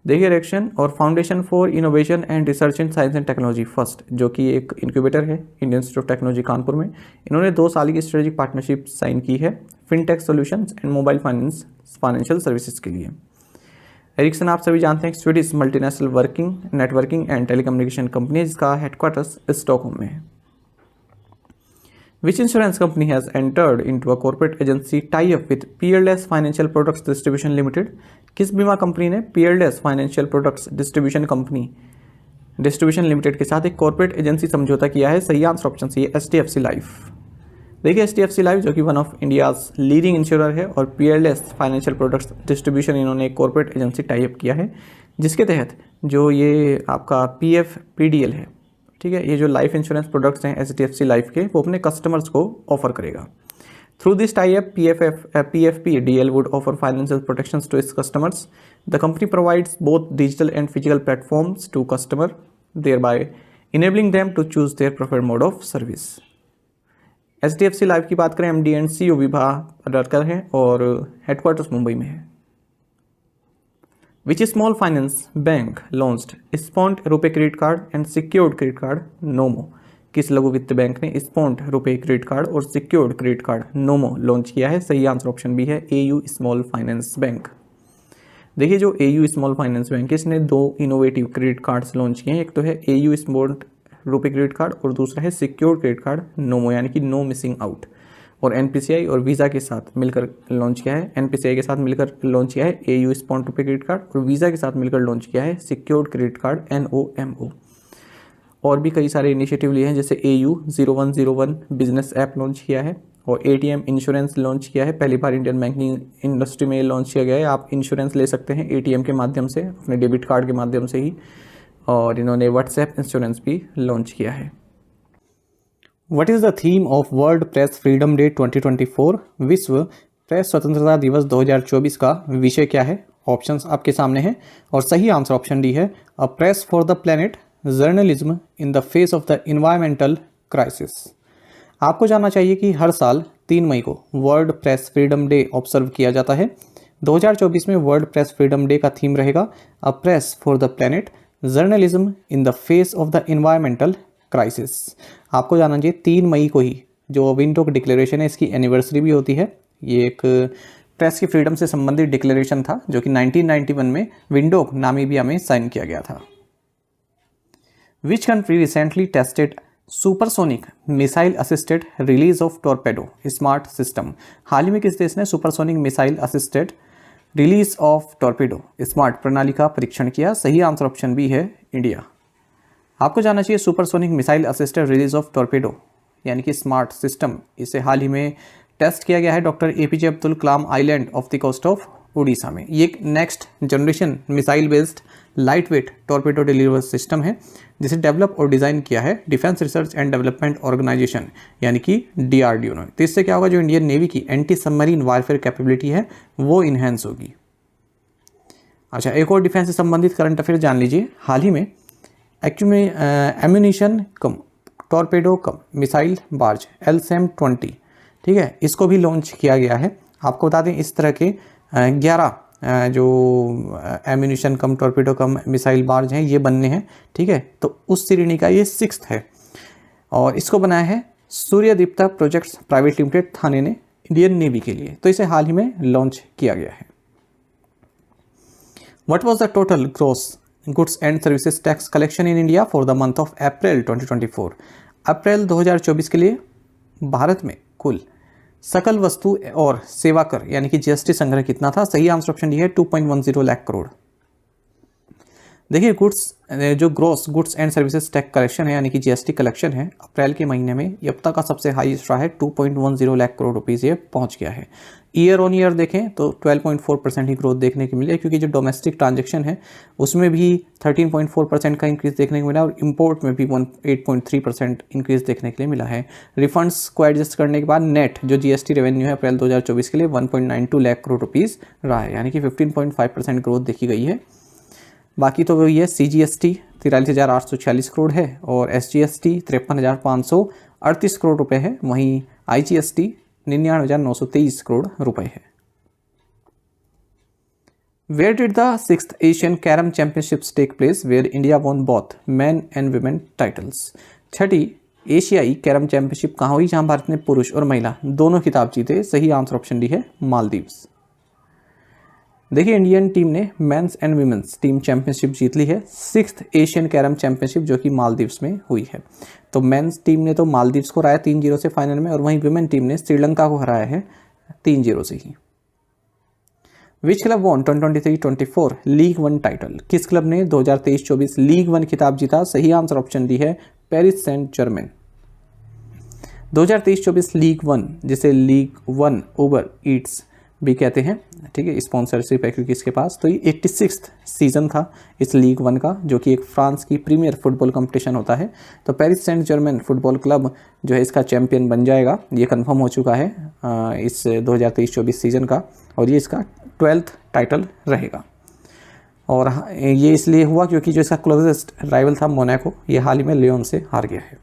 [SPEAKER 1] देखिए, एरिक्सन और foundation for innovation and research in science and technology first, जो कि एक इंक्यूबेटर है Indian institute of technology Kanpur में, इन्होंने 2 साल की स्ट्रेटेजिक पार्टनरशिप साइन की है fintech solutions and mobile financial services के लिए। एरिक्सन आप सभी जानते हैं Swedish multinational networking and telecommunication company, जिसका हेडक्वार्टर्स स्टॉकहोम में है। Which insurance company has entered into a corporate agency tie-up with Peerless Financial Products Distribution Limited? किस बीमा कंपनी ने Peerless Financial Products Distribution Limited के साथ एक कॉर्पोरेट एजेंसी समझौता किया है? सही आंसर ऑप्शन सी है, HDFC लाइफ। देखिए, HDFC लाइफ जो कि one of India's leading insurer है और Peerless Financial Products Distribution इन्होंने एक कॉर्पोरेट एजेंसी टाई अप किया है जिसके तहत जो ये आपका PFPDL है, ठीक है, ये जो लाइफ इंश्योरेंस प्रोडक्ट्स हैं HDFC लाइफ के, वो अपने कस्टमर्स को ऑफर करेगा। Through this tie up PFPDL would offer financial protections to its customers. The company provides both digital and physical platforms to customer, thereby enabling them to choose their preferred mode of service. HDFC life की बात करें, MD and CEO Vibha Padalkar है और headquarters Mumbai में है। Which small finance bank launched Spont RuPay credit card and secured credit card Nomo? किस लघु वित्त बैंक ने स्पॉन्ट रुपे क्रेडिट कार्ड और secured credit card Nomo launch किया है? सही आंसर ऑप्शन बी है, AU स्मॉल फाइनेंस बैंक। देखिए, जो AU स्मॉल फाइनेंस बैंक है, इसने 2 इनोवेटिव क्रेडिट कार्ड्स लॉन्च किए हैं। एक तो है AU स्पॉन्ट रुपे क्रेडिट कार्ड और दूसरा है सिक्योर्ड क्रेडिट कार्ड नोमो, यानी कि नो मिसिंग आउट, और NPCI और वीज़ा के साथ मिलकर लॉन्च किया है। NPCI के साथ मिलकर लॉन्च किया है AU स्पॉन्ट रुपे क्रेडिट कार्ड और वीज़ा के साथ मिलकर लॉन्च किया है सिक्योर्ड क्रेडिट कार्ड NOMO। और भी कई सारे इनिशिएटिव लिए हैं, जैसे AU 0101 बिजनेस ऐप लॉन्च किया है और ATM इंश्योरेंस लॉन्च किया है। पहली बार इंडियन बैंकिंग इंडस्ट्री में लॉन्च किया गया है। आप इंश्योरेंस ले सकते हैं ATM के माध्यम से, अपने डेबिट कार्ड के माध्यम से ही। और इन्होंने व्हाट्सएप इंश्योरेंस भी लॉन्च किया है। What is the theme of World Press Freedom Day 2024? विश्व प्रेस स्वतंत्रता दिवस 2024 का विषय क्या है? ऑप्शंस आपके सामने हैं और सही आंसर ऑप्शन डी है, a press for the planet, journalism in the face of the environmental crisis. आपको जानना चाहिए कि हर साल 3 मई को world press freedom day observe किया जाता है। 2024 में वर्ल्ड प्रेस फ्रीडम डे का थीम रहेगा a press for the planet, journalism in the face of the environmental crisis. आपको जानना चाहिए 3 मई को ही जो विंडोक डिक्लेरेशन है, इसकी एनिवर्सरी भी होती है। ये एक प्रेस की फ्रीडम से संबंधित डिक्लेरेशन था जो कि 1991 में विंडोक नामीबिया में साइन किया गया था। Which country recently tested supersonic missile assisted release of torpedo smart system? हाल ही में किस देश ने supersonic missile assisted release of torpedo smart प्रणाली का परीक्षण किया? सही आंसर ऑप्शन बी है, इंडिया। आपको जानना चाहिए supersonic missile assisted release of torpedo यानी कि स्मार्ट सिस्टम, इसे हाल ही में टेस्ट किया गया है doctor APJ Abdul Kalam Island off the coast of Orissa में। ये एक next generation missile based light weight torpedo deliver system है जिसे डेवलप और डिज़ाइन किया है defence research and development organisation यानी कि DRDO ने। तो इससे क्या होगा, जो इंडियन नेवी की एंटी सबमरीन वारफेयर कैपेबिलिटी है वो इन्हेंस होगी। अच्छा, एक और डिफेंस से संबंधित करंट अफेयर जान लीजिए। हाल ही में एक्चुअली में एम्यूनिशन कम टॉर्पेडो कम मिसाइल बार्ज LSAM-20, ठीक है, इसको भी लॉन्च किया गया है आपको बता दें इस तरह के 11 जो एम्यूनिशन कम टॉर्पीडो कम मिसाइल बार्ज हैं ये बनने हैं, ठीक है। तो उस श्रेणी का ये 6th है और इसको बनाया है सूर्यदीप्ता प्रोजेक्ट्स प्राइवेट लिमिटेड थाने ने इंडियन नेवी के लिए। तो इसे हाल ही में लॉन्च किया गया है। What was the total gross goods and services tax collection in India for the month of April 2024? अप्रैल 2024 के लिए भारत में कुल सकल वस्तु और सेवा कर यानी कि जीएसटी संग्रह कितना था? सही आंसर ऑप्शन डी है 2.10 लाख करोड़। देखिए जो gross goods and services tax collection है यानी कि जीएसटी कलेक्शन है अप्रैल के महीने में ये अब तक का सबसे हाईएस्ट रहा है। 2.10 लाख करोड़ रुपीस ये पहुंच गया है। ईयर ऑन ईयर देखें तो 12.4% ही ग्रोथ देखने को मिली है, क्योंकि जो डोमेस्टिक ट्रांजैक्शन है उसमें भी 13.4% का इंक्रीज देखने को मिला और इंपोर्ट में भी 8.3% इंक्रीज देखने के लिए मिला है। रिफंड्स को एडजस्ट करने के बाद नेट जो जीएसटी रेवेन्यू है अप्रैल 2024 के लिए 1.92 लाख करोड़ रुपीस रहा है, यानी कि 15.5% ग्रोथ देखी गई है। बाकी तो वही है, सीजीएसटी 43,846 करोड़ है और एसजीएसटी 53,538 करोड़ रुपए है। वहीं आईजीएसटी 99,923 करोड़ रुपए है। Where did the 6th Asian Carom Championships take place, where India won both men and women titles? छठी एशियाई कैरम चैंपियनशिप कहाँ हुई जहां भारत ने पुरुष और महिला दोनों खिताब जीते? सही आंसर ऑप्शन डी है मालदीव्स। देखिए इंडियन टीम ने men's and women's team championship जीत ली है 6th एशियन कैरम चैंपियनशिप जो कि मालदीव्स में हुई है। तो मेंस टीम ने तो मालदीव्स को हराया 3-0 से फाइनल में और वहीं विमेन टीम ने श्रीलंका को हराया है 3-0 से ही। विच क्लब वॉन 2023-24 लीग 1 टाइटल? किस क्लब ने 2023-24 लीग 1 खिताब जीता? सही आंसर ऑप्शन डी है पेरिस सेंट जर्मेन। 2023-24 लीग 1 जिसे लीग 1 ओवर ईट्स भी कहते हैं, ठीक है, स्पॉन्सरशिप है क्योंकि इसके पास। तो ये 86th सीजन था इस लीग 1 का, जो कि एक फ्रांस की प्रीमियर फुटबॉल कंपटीशन होता है। तो Paris Saint Germain football club जो है इसका चैंपियन बन जाएगा, ये कंफर्म हो चुका है इस 2023-24 सीजन का और ये इसका 12th टाइटल रहेगा। और ये इसलिए हुआ क्योंकि जो इसका क्लोजेस्ट राइवल था मोनाको, ये हाल ही में लियोन से हार गया है।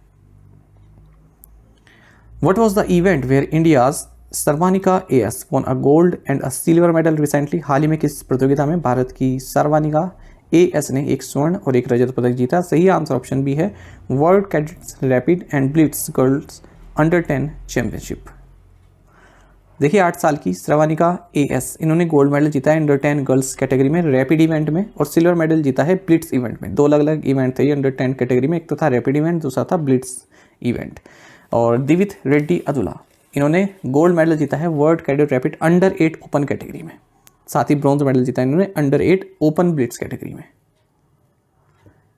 [SPEAKER 1] What was the event where India's Sarvanika A won a gold and a silver medal recently? हाल ही में किस प्रतियोगिता में भारत की सर्वानिका एएस ने एक स्वर्ण और एक रजत पदक जीता? सही आंसर ऑप्शन बी है world cadets rapid and Blitz girls under 10 championship. देखिए 8 साल की सर्वानिका एएस इन्होंने गोल्ड मेडल जीता है अंडर 10 गर्ल्स कैटेगरी में रैपिड इवेंट में और सिल्वर मेडल जीता है ब्लिट्स इवेंट में। 2 अलग अलग इवेंट थे अंडर 10 कैटेगरी में, एक तो था रैपिड इवेंट, दूसरा था ब्लिट्स इवेंट। और दिवित रेड्डी अदुला इन्होंने गोल्ड मेडल जीता है world cadet rapid under 8 open category में, साथ ही ब्रॉन्ज मेडल जीता है इन्होंने अंडर 8 ओपन ब्लिट्स कैटेगरी में।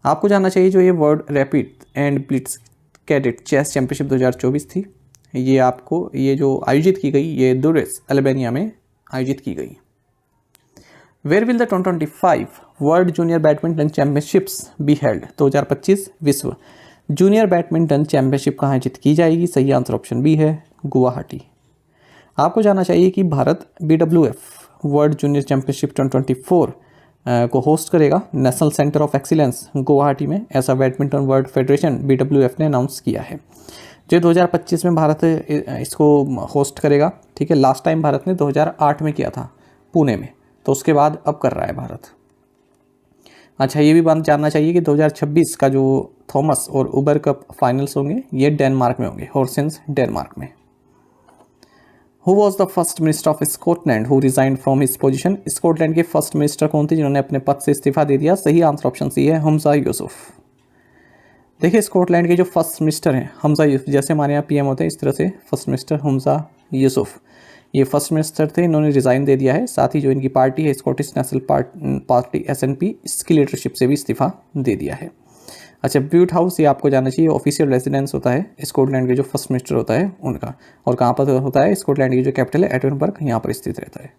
[SPEAKER 1] आपको जानना चाहिए जो ये world rapid and blitz cadet chess championship 2024 थी, ये जो आयोजित की गई ये दुरेस अल्बानिया में आयोजित की गई। Where will the 2025 world junior badminton championships be held? 2025 विश्व जूनियर बैडमिंटन चैंपियनशिप कहाँ आयोजित की जाएगी? सही आंसर ऑप्शन बी है गुवाहाटी। आपको जानना चाहिए कि Bharat BWF world junior championship 2024 को होस्ट करेगा national centre of excellence Guwahati में, ऐसा बैडमिंटन वर्ल्ड फेडरेशन BWF ने अनाउंस किया है। जो 2025 में भारत इसको होस्ट करेगा, ठीक है। लास्ट टाइम भारत ने 2008 में किया था पुणे में, तो उसके बाद अब कर रहा है भारत। अच्छा ये भी बात जानना चाहिए कि 2026 का जो थॉमस और उबर कप फाइनल्स होंगे ये डेनमार्क में होंगे, होर्सेंस डेनमार्क में। Who was the first minister of Scotland who resigned from his position? Scotland के फर्स्ट मिनिस्टर कौन थे जिन्होंने अपने पद से इस्तीफा दे दिया? सही आंसर ऑप्शन सी है हमजा यूसुफ। देखिए स्कॉटलैंड के जो फर्स्ट मिनिस्टर हैं हमजा यूसुफ, जैसे हमारे यहाँ पीएम होते हैं इस तरह से फर्स्ट मिनिस्टर हमजा यूसुफ, ये फर्स्ट मिनिस्टर थे, इन्होंने रिजाइन दे दिया है। साथ ही जो इनकी पार्टी है स्कॉटिश नेशनल पार्टी SNP, इसकी लीडरशिप से भी इस्तीफा दे दिया है। अच्छा ब्यूट हाउस ये आपको जानना चाहिए ऑफिशियल रेजिडेंस होता है स्कॉटलैंड के जो फर्स्ट मिनिस्टर होता है उनका, और कहाँ पर होता है? स्कॉटलैंड की जो कैपिटल है एडनबर्ग, यहाँ पर स्थित रहता है।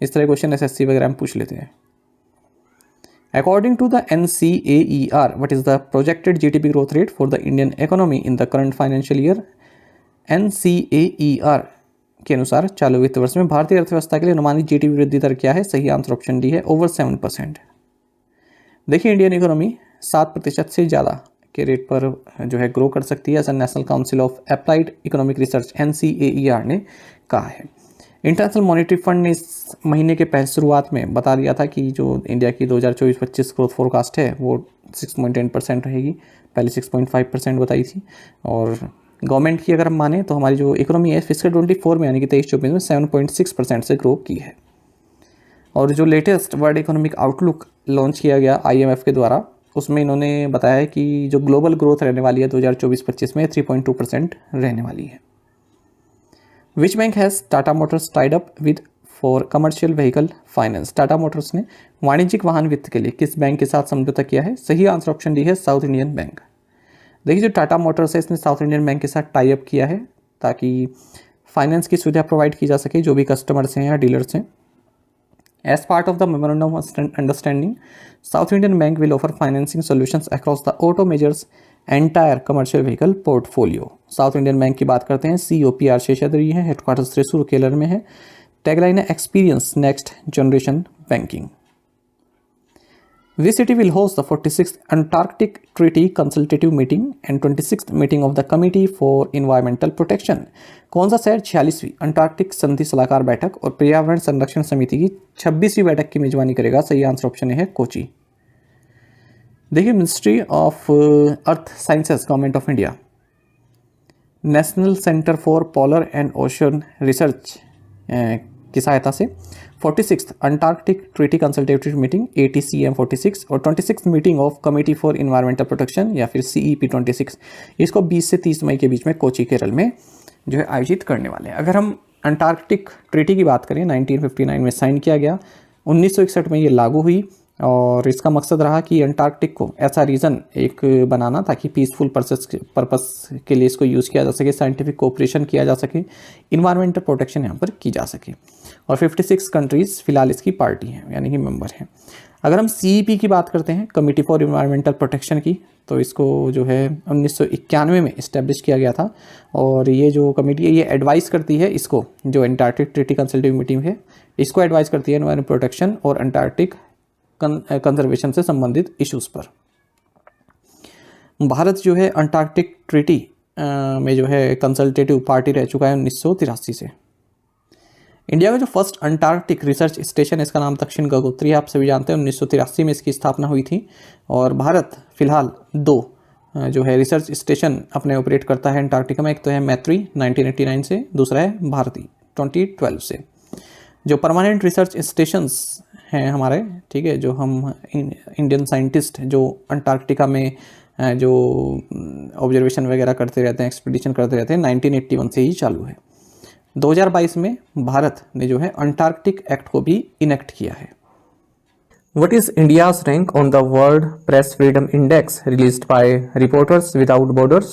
[SPEAKER 1] इस तरह क्वेश्चन SSC वगैरह में पूछ लेते हैं। According to the NCAER, what is the projected GDP growth rate for the Indian economy in the current financial year? NCAER के अनुसार चालू वित्त वर्ष में भारतीय अर्थव्यवस्था के लिए अनुमानित GDP वृद्धि दर क्या है? सही आंसर ऑप्शन डी है ओवर 7%। देखिए इंडियन इकोनॉमी 7% से ज़्यादा के रेट पर जो है ग्रो कर सकती है, ऐसा national council of applied economic research NCAER ने कहा है। इंटरनेशनल मॉनेटरी फंड ने इस महीने के पहले शुरुआत में बता दिया था कि जो इंडिया की 2024-25 ग्रोथ फोरकास्ट है वो 6.10% रहेगी, पहले 6.5% बताई थी। और गवर्नमेंट की अगर हम माने तो हमारी जो इकोनॉमी है फिस्कल 24 में यानी कि 23-24 में 7.6% से ग्रो की है। और जो latest world economic outlook launch किया गया IMF के द्वारा, उसमें इन्होंने बताया है कि जो ग्लोबल ग्रोथ रहने वाली है 2024-25 में 3.2% रहने वाली है। Which bank has Tata Motors tied up with for commercial vehicle finance? Tata Motors ने वाणिज्यिक वाहन वित्त के लिए किस बैंक के साथ समझौता किया है? सही आंसर ऑप्शन डी है साउथ इंडियन बैंक। देखिए जो टाटा मोटर्स है इसने साउथ इंडियन बैंक के साथ टाई अप किया है ताकि फाइनेंस की सुविधा प्रोवाइड की जा सके जो भी कस्टमर्स हैं या डीलर्स हैं। As part of the memorandum of understanding, South Indian Bank will offer financing solutions across the auto majors entire commercial vehicle portfolio. South Indian Bank की बात करते हैं, COPR शेषाद्री है, हेडक्वार्टर्स त्रिशूर केलर में है, टैगलाइन है experience next generation banking. This city will host the 46th Antarctic Treaty Consultative Meeting and 26th meeting of the Committee for Environmental Protection. कौन सा शहर 46वीं अंटार्कटिक संधि सलाहकार बैठक और पर्यावरण संरक्षण समिति की 26वीं बैठक की मेजबानी करेगा? सही आंसर ऑप्शन है कोची। देखिए ministry of earth sciences government of India, national centre for polar and ocean research की सहायता से 46th Antarctic treaty consultative meeting ATCM 46 और 26th meeting of committee for environmental protection या फिर CEP 26 इसको 20 से 30 मई के बीच में कोची केरल में जो है आयोजित करने वाले हैं। अगर हम अंटार्कटिक ट्रीटी की बात करें 1959 में साइन किया गया, 1961 में ये लागू हुई और इसका मकसद रहा कि अंटार्कटिक को ऐसा रीजन एक बनाना ताकि पीसफुल पर्पस के लिए इसको यूज़ किया जा सके, साइंटिफिक कोऑपरेशन किया जा सके, इन्वायरमेंटल प्रोटेक्शन यहाँ पर की जा सके। और 56 कंट्रीज़ फिलहाल इसकी पार्टी हैं यानी कि मेंबर हैं। अगर हम CEP की बात करते हैं कमेटी फॉर इन्वायरमेंटल प्रोटेक्शन की, तो इसको जो है 1991 में इस्टेब्लिश किया गया था और ये जो कमेटी है ये एडवाइस करती है इसको, जो अंटार्कटिक ट्रीटी कंसल्टेटिव मीटिंग है इसको एडवाइस करती है इन्वायरमेंटल प्रोटेक्शन और अंटार्कटिक कंजर्वेशन से संबंधित इश्यूज़ पर। भारत जो है अंटार्कटिक ट्रीटी में जो है कंसल्टेटिव पार्टी रह चुका है 1983 से। इंडिया का जो फर्स्ट अंटार्कटिक रिसर्च स्टेशन है इसका नाम दक्षिण गंगोत्री है, आप सभी जानते हैं 1983 में इसकी स्थापना हुई थी। और भारत फिलहाल 2 जो है रिसर्च स्टेशन अपने ऑपरेट करता है अंटार्कटिका में, एक तो है मैत्री 1989 से, दूसरा है भारती 2012 से। जो परमानेंट रिसर्च स्टेशंस हैं हमारे, ठीक है, जो हम इंडियन साइंटिस्ट जो अंटार्कटिका में जो ऑब्जर्वेशन वगैरह करते रहते हैं, एक्सपीडिशन करते रहते हैं, 1981 से ही चालू है। 2022 में भारत ने जो है अंटार्कटिक एक्ट को भी इनेक्ट किया है। What is India's rank on the World Press Freedom Index released by Reporters Without Borders?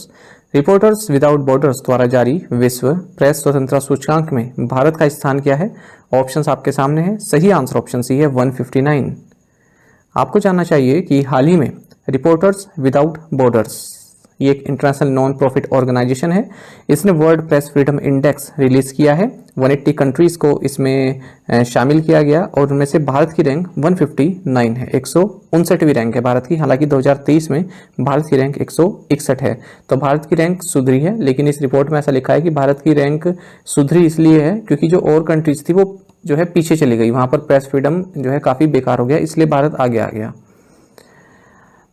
[SPEAKER 1] Reporters Without Borders द्वारा जारी विश्व प्रेस स्वतंत्रता सूचकांक में भारत का स्थान क्या है? ऑप्शंस आपके सामने हैं। सही आंसर ऑप्शन सी है 159। आपको जानना चाहिए कि हाल ही में रिपोर्टर्स विदाउट बॉर्डर्स ये एक इंटरनेशनल नॉन प्रॉफिट ऑर्गेनाइजेशन है, इसने world press freedom index release किया है। 180 कंट्रीज को इसमें शामिल किया गया और उनमें से भारत की रैंक 159 है, 159वीं रैंक है भारत की। हालांकि 2023 में भारत की रैंक 161 है, तो भारत की रैंक सुधरी है। लेकिन इस रिपोर्ट में ऐसा लिखा है कि भारत की रैंक सुधरी इसलिए है क्योंकि जो और कंट्रीज थी वो जो है पीछे चली गई, वहां पर प्रेस फ्रीडम जो है काफी बेकार हो गया, इसलिए भारत आगे आ गया।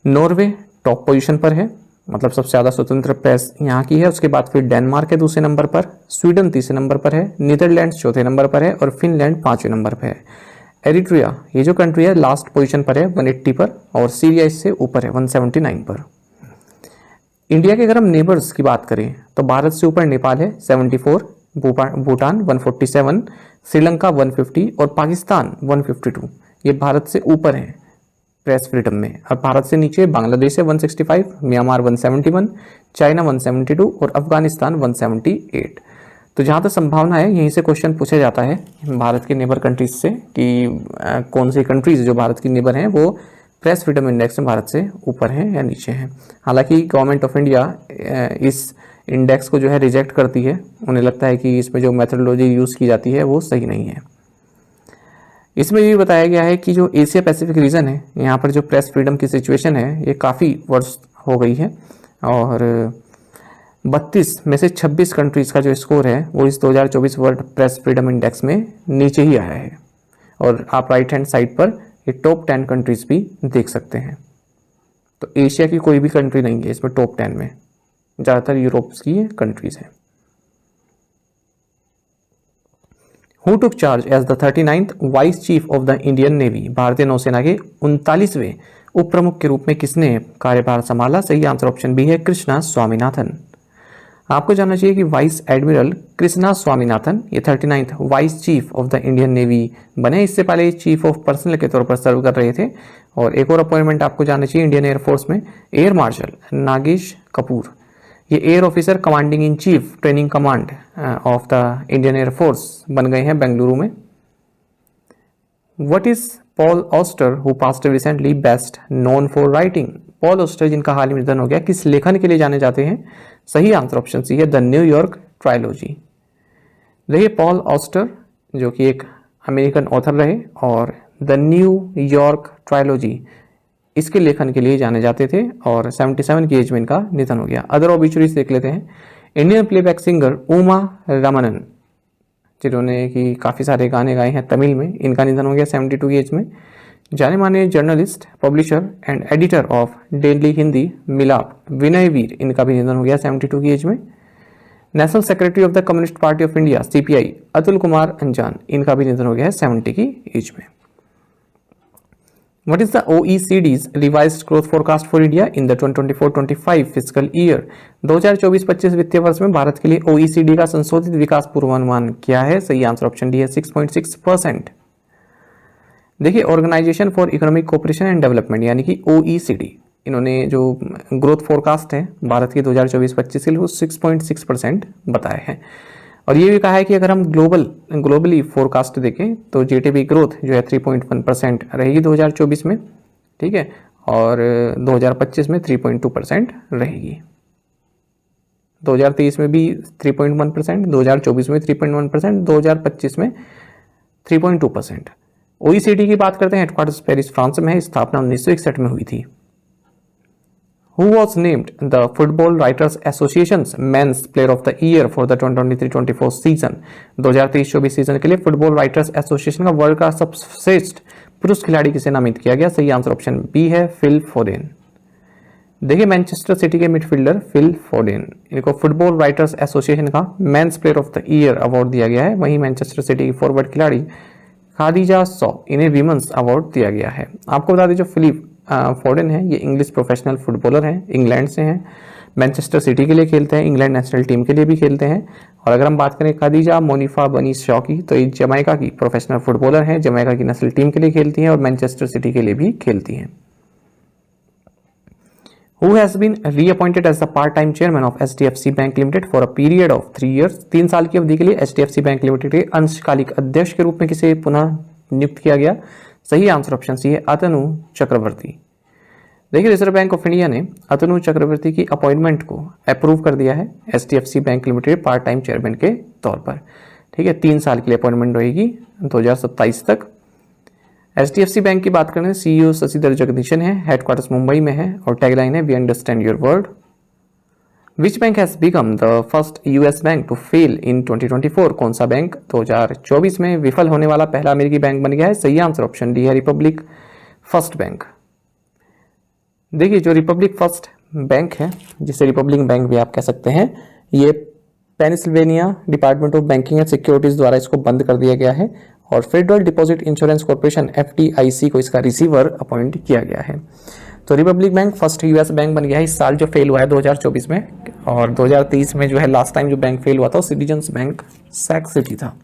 [SPEAKER 1] नॉर्वे टॉप पोजीशन पर है, मतलब सबसे ज़्यादा स्वतंत्र प्रेस यहाँ की है। उसके बाद फिर डेनमार्क है दूसरे नंबर पर, स्वीडन तीसरे नंबर पर है, नीदरलैंड चौथे नंबर पर है और फिनलैंड 5वें नंबर पर है। एरिट्रिया ये जो कंट्री है लास्ट पोजीशन पर है 180 पर, और सीरिया इससे ऊपर है 179 पर। इंडिया के अगर हम नेबर्स की बात करें तो भारत से ऊपर नेपाल है 74, भूटान 147, श्रीलंका 150 और पाकिस्तान 152। ये भारत से ऊपर है प्रेस फ्रीडम में। और भारत से नीचे बांग्लादेश है 165, म्यांमार 171, चाइना 172 और अफगानिस्तान 178। तो जहाँ तक संभावना है यहीं से क्वेश्चन पूछा जाता है भारत के नेबर कंट्रीज से कि कौन सी कंट्रीज जो भारत की नेबर हैं वो प्रेस फ्रीडम इंडेक्स में भारत से ऊपर हैं या नीचे हैं। हालांकि गवर्नमेंट ऑफ इंडिया इस इंडेक्स को जो है रिजेक्ट करती है, उन्हें लगता है कि इसमें जो मेथडोलॉजी यूज़ की जाती है वो सही नहीं है। इसमें ये बताया गया है कि जो एशिया पैसिफिक रीजन है यहाँ पर जो प्रेस फ्रीडम की सिचुएशन है ये काफ़ी वर्ष हो गई है और
[SPEAKER 2] 32 में से 26 कंट्रीज़ का जो स्कोर है वो इस 2024 वर्ल्ड प्रेस फ्रीडम इंडेक्स में नीचे ही आया है। और आप राइट हैंड साइड पर ये टॉप 10 कंट्रीज़ भी देख सकते हैं। तो एशिया की कोई भी कंट्री नहीं है इसमें टॉप 10 में, ज़्यादातर यूरोप की कंट्रीज़ हैं। Who took charge as the 39th vice chief of the Indian navy? भारतीय नौसेना के 39वें उप प्रमुख के रूप में किसने कार्यभार संभाला? सही आंसर ऑप्शन बी है कृष्णा स्वामीनाथन। आपको जानना चाहिए कि वाइस एडमिरल कृष्णा स्वामीनाथन ये 39th vice chief of the Indian navy बने। इससे पहले चीफ ऑफ पर्सनल के तौर पर सर्व कर रहे थे। और एक और अपॉइंटमेंट आपको जानना चाहिए इंडियन एयरफोर्स में, एयर मार्शल नागेश कपूर ये air officer commanding in chief training command of the Indian air force बन गए हैं बेंगलुरु में। What is Paul Auster who passed recently best known for writing? Paul Auster जिनका हाल ही में निधन हो गया, किस लेखन के लिए जाने जाते हैं? सही आंसर ऑप्शन सी है द न्यूयॉर्क ट्रायलॉजी। देखिए पॉल ऑस्टर जो कि एक अमेरिकन ऑथर रहे और द न्यूयॉर्क ट्रायलॉजी इसके लेखन के लिए जाने जाते थे और 77 की एज में इनका निधन हो गया। अदर ऑबिचुरीज देख लेते हैं। Indian playback singer Uma Ramanan जिन्होंने कि काफ़ी सारे गाने गाए हैं तमिल में, इनका निधन हो गया 72 की एज में। जाने माने journalist, publisher and editor of daily Hindi मिलाप विनय वीर, इनका भी निधन हो गया 72 की एज में। National secretary of the communist party of India CPI Atul Kumar अंजान, इनका भी निधन हो गया है 70 की एज में। What is the OECD's revised growth forecast for India in the 2024-25 fiscal year? 2024-25 वित्तीय वर्ष में भारत के लिए OECD का संशोधित विकास पूर्वानुमान क्या है? सही आंसर ऑप्शन डी है 6.6%। देखिए organisation for economic cooperation and development यानी कि OECD, इन्होंने जो ग्रोथ फोरकास्ट है भारत की 2024-25 के लिए वो 6.6% बताए हैं। और ये भी कहा है कि अगर हम ग्लोबली फोरकास्ट देखें तो जीडीपी ग्रोथ जो है 3.1% रहेगी 2024 में, ठीक है, और 2025 में 3.2% रहेगी। 2023 में भी 3.1%, 2024 में 3.1%, 2025 में 3.2%। OECD की बात करते हैं, हेडक्वार्टर्स पेरिस फ्रांस में है, स्थापना 1961 में हुई थी। Who was named the Football Writers Association's Men's Player of the Year for the 2023-24 season? 2023-24 season के लिए फुटबॉल राइटर्स एसोसिएशन का वर्ल्ड का सर्वश्रेष्ठ पुरुष खिलाड़ी किसे नामित किया गया? सही आंसर ऑप्शन बी है फिल फोडेन। देखिए मैनचेस्टर सिटी के मिडफील्डर फिल फोडेन, इनको फुटबॉल राइटर्स एसोसिएशन का men's player of the year award दिया गया है। वहीं मैनचेस्टर सिटी की फॉरवर्ड खिलाड़ी खादिजा सॉ, इन्हें विमेंस अवार्ड दिया गया है। आपको बता दें जो फिलिप फोडेन है ये इंग्लिश प्रोफेशनल फुटबॉलर हैं, इंग्लैंड से हैं, मैनचेस्टर सिटी के लिए खेलते हैं, इंग्लैंड नेशनल टीम के लिए भी खेलते हैं। और अगर हम बात करें खादिजा मोनिफा बनी शॉ की, तो ये जमैका की प्रोफेशनल फुटबॉलर हैं, जमैका की नेशनल टीम के लिए खेलती हैं और मैनचेस्टर सिटी के लिए भी खेलती हैं। Who has been reappointed as the part-time chairman of HDFC Bank Limited for a period of 3 years? 3 साल की अवधि के लिए HDFC बैंक लिमिटेड के अंशकालिक अध्यक्ष के रूप में किसे पुनः नियुक्त किया गया? सही आंसर ऑप्शन सी है अतनु चक्रवर्ती। देखिए रिजर्व बैंक ऑफ इंडिया ने अतनु चक्रवर्ती की अपॉइंटमेंट को अप्रूव कर दिया है HDFC bank limited part time chairman के तौर पर, ठीक है। 3 साल के लिए अपॉइंटमेंट रहेगी 2027 तक। HDFC बैंक की बात करें, CEO शशिधर जगदीशन है, हेडक्वार्टर्स मुंबई में है और टैगलाइन है we understand your world. Which bank has become the first US bank to fail in 2024? कौन सा बैंक 2024 में विफल होने वाला पहला अमेरिकी बैंक बन गया है? सही आंसर ऑप्शन डी है रिपब्लिक फर्स्ट बैंक। देखिए जो रिपब्लिक फर्स्ट बैंक है, जिसे रिपब्लिक बैंक भी आप कह सकते हैं, ये Pennsylvania department of banking and securities द्वारा इसको बंद कर दिया गया है और federal deposit insurance corporation FDIC को इसका रिसीवर अपॉइंट किया गया है। तो Republic bank first US bank बन गया है इस साल जो फेल हुआ है 2024 में, और 2023 में जो है लास्ट टाइम जो बैंक फेल हुआ था वो सिटीजन्स बैंक सैक सिटी था।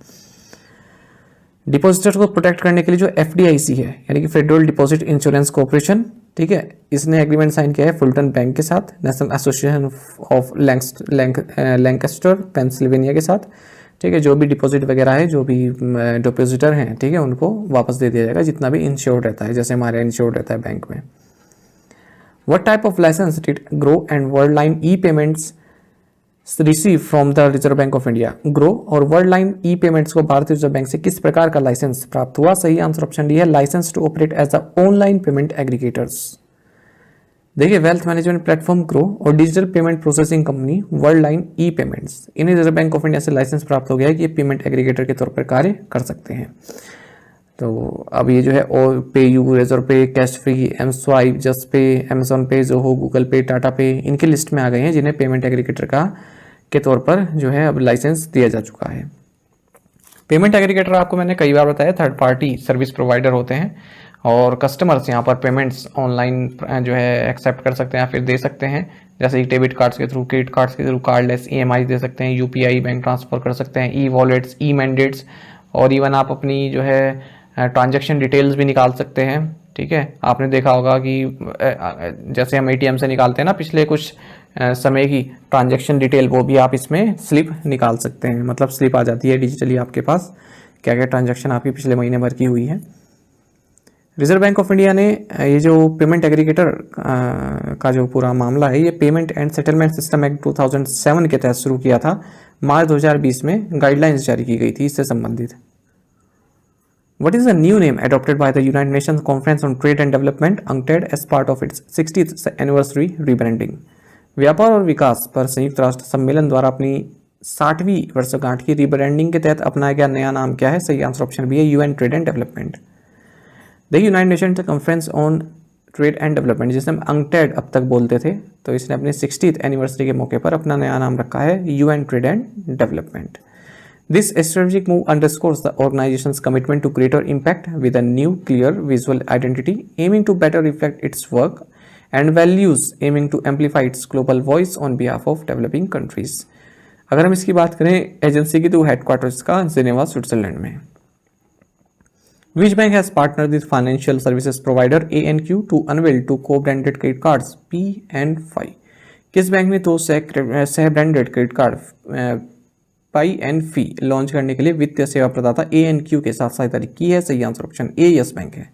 [SPEAKER 2] डिपॉजिटर को प्रोटेक्ट करने के लिए जो FDIC है यानी कि फेडरल डिपॉजिट इंश्योरेंस कॉर्पोरेशन, ठीक है, इसने एग्रीमेंट साइन किया है फुलटन बैंक के साथ, national association of Lancaster Pennsylvania के साथ, ठीक है। जो भी डिपॉजिट वगैरह है, जो भी डिपॉजिटर हैं, ठीक है, उनको वापस दे दिया जाएगा जितना भी इंश्योर्ड रहता है, जैसे हमारे इंश्योर्ड रहता है बैंक में। What type of licence did Groww and Worldline e payments receive from the Reserve bank of India? Groww और वर्ल्ड लाइन ई पेमेंट्स को भारतीय रिजर्व बैंक से किस प्रकार का लाइसेंस प्राप्त हुआ? सही आंसर ऑप्शन डी है license to operate as the online payment aggregators. देखिए, वेल्थ मैनेजमेंट प्लेटफॉर्म ग्रो और digital payment processing company Worldline e payments, इन्हें रिजर्व बैंक ऑफ इंडिया से लाइसेंस प्राप्त हो गया है कि ये पेमेंट एग्रीगेटर के तौर पर कार्य कर सकते हैं। तो अब ये जो है O Pay U, Razorpay, Cashfree, Mswipe, just Pay, Amazon Pay, Zoho, Google Pay, Tata पे, इनकी लिस्ट में आ गए हैं जिन्हें पेमेंट एग्रीगेटर का के तौर पर जो है अब लाइसेंस दिया जा चुका है। पेमेंट एग्रीगेटर आपको मैंने कई बार बताया थर्ड पार्टी सर्विस प्रोवाइडर होते हैं और कस्टमर्स यहाँ पर पेमेंट्स ऑनलाइन जो है एक्सेप्ट कर सकते हैं या फिर दे सकते हैं, जैसे कि डेबिट कार्ड्स के थ्रू, क्रेडिट कार्ड्स के थ्रू, कार्डलेस EMI दे सकते हैं, UPI बैंक ट्रांसफ़र कर सकते हैं, ई वॉलेट्स, ई मैंडेट्स, और इवन आप अपनी जो है ट्रांजैक्शन डिटेल्स भी निकाल सकते हैं। ठीक है, आपने देखा होगा कि जैसे हम ATM से निकालते हैं ना पिछले कुछ समय की ट्रांजैक्शन डिटेल, वो भी आप इसमें स्लिप निकाल सकते हैं, मतलब स्लिप आ जाती है डिजिटली आपके पास, क्या क्या ट्रांजैक्शन आपकी पिछले महीने भर की हुई है। रिजर्व बैंक ऑफ इंडिया ने ये जो पेमेंट एग्रीगेटर का जो पूरा मामला है, ये payment and settlement system act 2007 के तहत शुरू किया था। मार्च 2020 में गाइडलाइंस जारी की गई थी इससे संबंधित। What is the new name adopted by the United Nations Conference on Trade and Development UNCTAD as part of its 60th anniversary rebranding? व्यापार और विकास पर संयुक्त राष्ट्र सम्मेलन द्वारा अपनी 60वीं वर्षगांठ की रिब्रांडिंग के तहत अपनाया गया नया नाम क्या है? सही आंसर ऑप्शन बी है, UN ट्रेड एंड डेवलपमेंट। देखिए, United Nations conference on trade and development, जिसे हम UNCTAD अब तक बोलते थे, तो इसने अपनी 60th एनिवर्सरी के मौके पर अपना नया नाम रखा है UN trade and development. This strategic move underscores the organization's commitment to greater impact with a new, clear visual identity, aiming to better reflect its work and values, aiming to amplify its global voice on behalf of developing countries. अगर हम इसकी बात करें agency की, तो headquarter इसका Geneva, Switzerland में। Which bank has partnered with financial services provider ANQ to unveil two co-branded credit cards P and FI? किस बैंक ने दो सह branded credit card pi and fee launch करने के लिए वित्तीय सेवा प्रदाता ANQ के साथ साझेदारी की है? सही answer option A, yes bank है।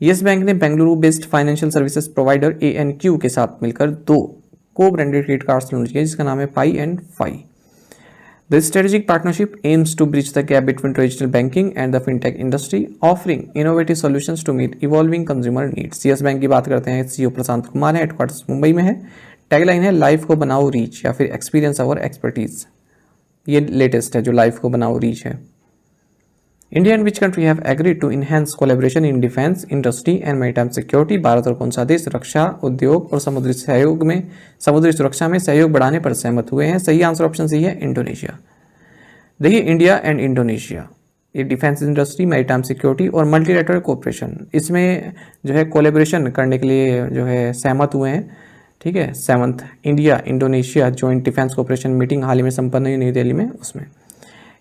[SPEAKER 2] यस बैंक ने Bengaluru based financial services provider ANQ के साथ मिलकर दो को ब्रांडेड क्रेडिट कार्ड्स लॉन्च किए, जिसका नाम है Pi and Fi. The strategic partnership aims to bridge the gap between traditional banking and the fintech industry, offering innovative solutions to meet evolving consumer needs. Yes Bank की बात करते हैं, CEO प्रशांत कुमार है, headquarters Mumbai में है। टैगलाइन है लाइफ को बनाओ रीच, या फिर एक्सपीरियंस अवर एक्सपर्टीज। ये लेटेस्ट है जो लाइफ को बनाओ रीच है। India and which country have agreed to enhance collaboration in defence industry and maritime security? Bharat और कौन सा देश रक्षा उद्योग और समुद्री सुरक्षा में सहयोग बढ़ाने पर सहमत हुए हैं? सही आंसर ऑप्शन सी है, इंडोनेशिया। देखिए, इंडिया एंड इंडोनेशिया ये डिफेंस इंडस्ट्री, मैरीटाइम सिक्योरिटी और मल्टीलेटरल कोऑपरेशन, इसमें जो है कोलैबोरेशन करने के लिए जो है सहमत हुए हैं। ठीक है, 7th India Indonesia joint defence cooperation meeting हाल ही में संपन्न हुई नई दिल्ली में, उसमें।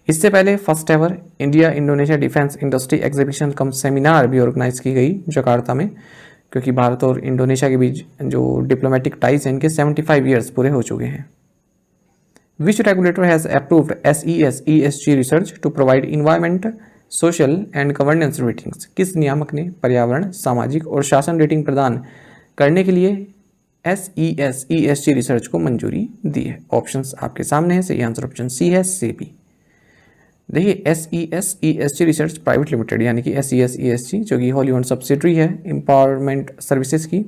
[SPEAKER 2] इससे पहले first ever India Indonesia defence industry exhibition cum seminar भी ऑर्गेनाइज की गई जकार्ता में, क्योंकि भारत और इंडोनेशिया के बीच जो डिप्लोमेटिक टाइज हैं इनके 75 ईयर्स पूरे हो चुके हैं। Which regulator has approved SES ESG research to provide environment, social and governance ratings? किस नियामक ने पर्यावरण, सामाजिक और शासन रेटिंग प्रदान करने के लिए SES ESG रिसर्च को मंजूरी दी है? ऑप्शंस आपके सामने है, सही आंसर ऑप्शन सी है, सेबी। देखिए, SES ESG research private limited यानी कि SES ESG जो कि होली ओन्ड सब्सिडरी है एम्पावरमेंट सर्विसेज की,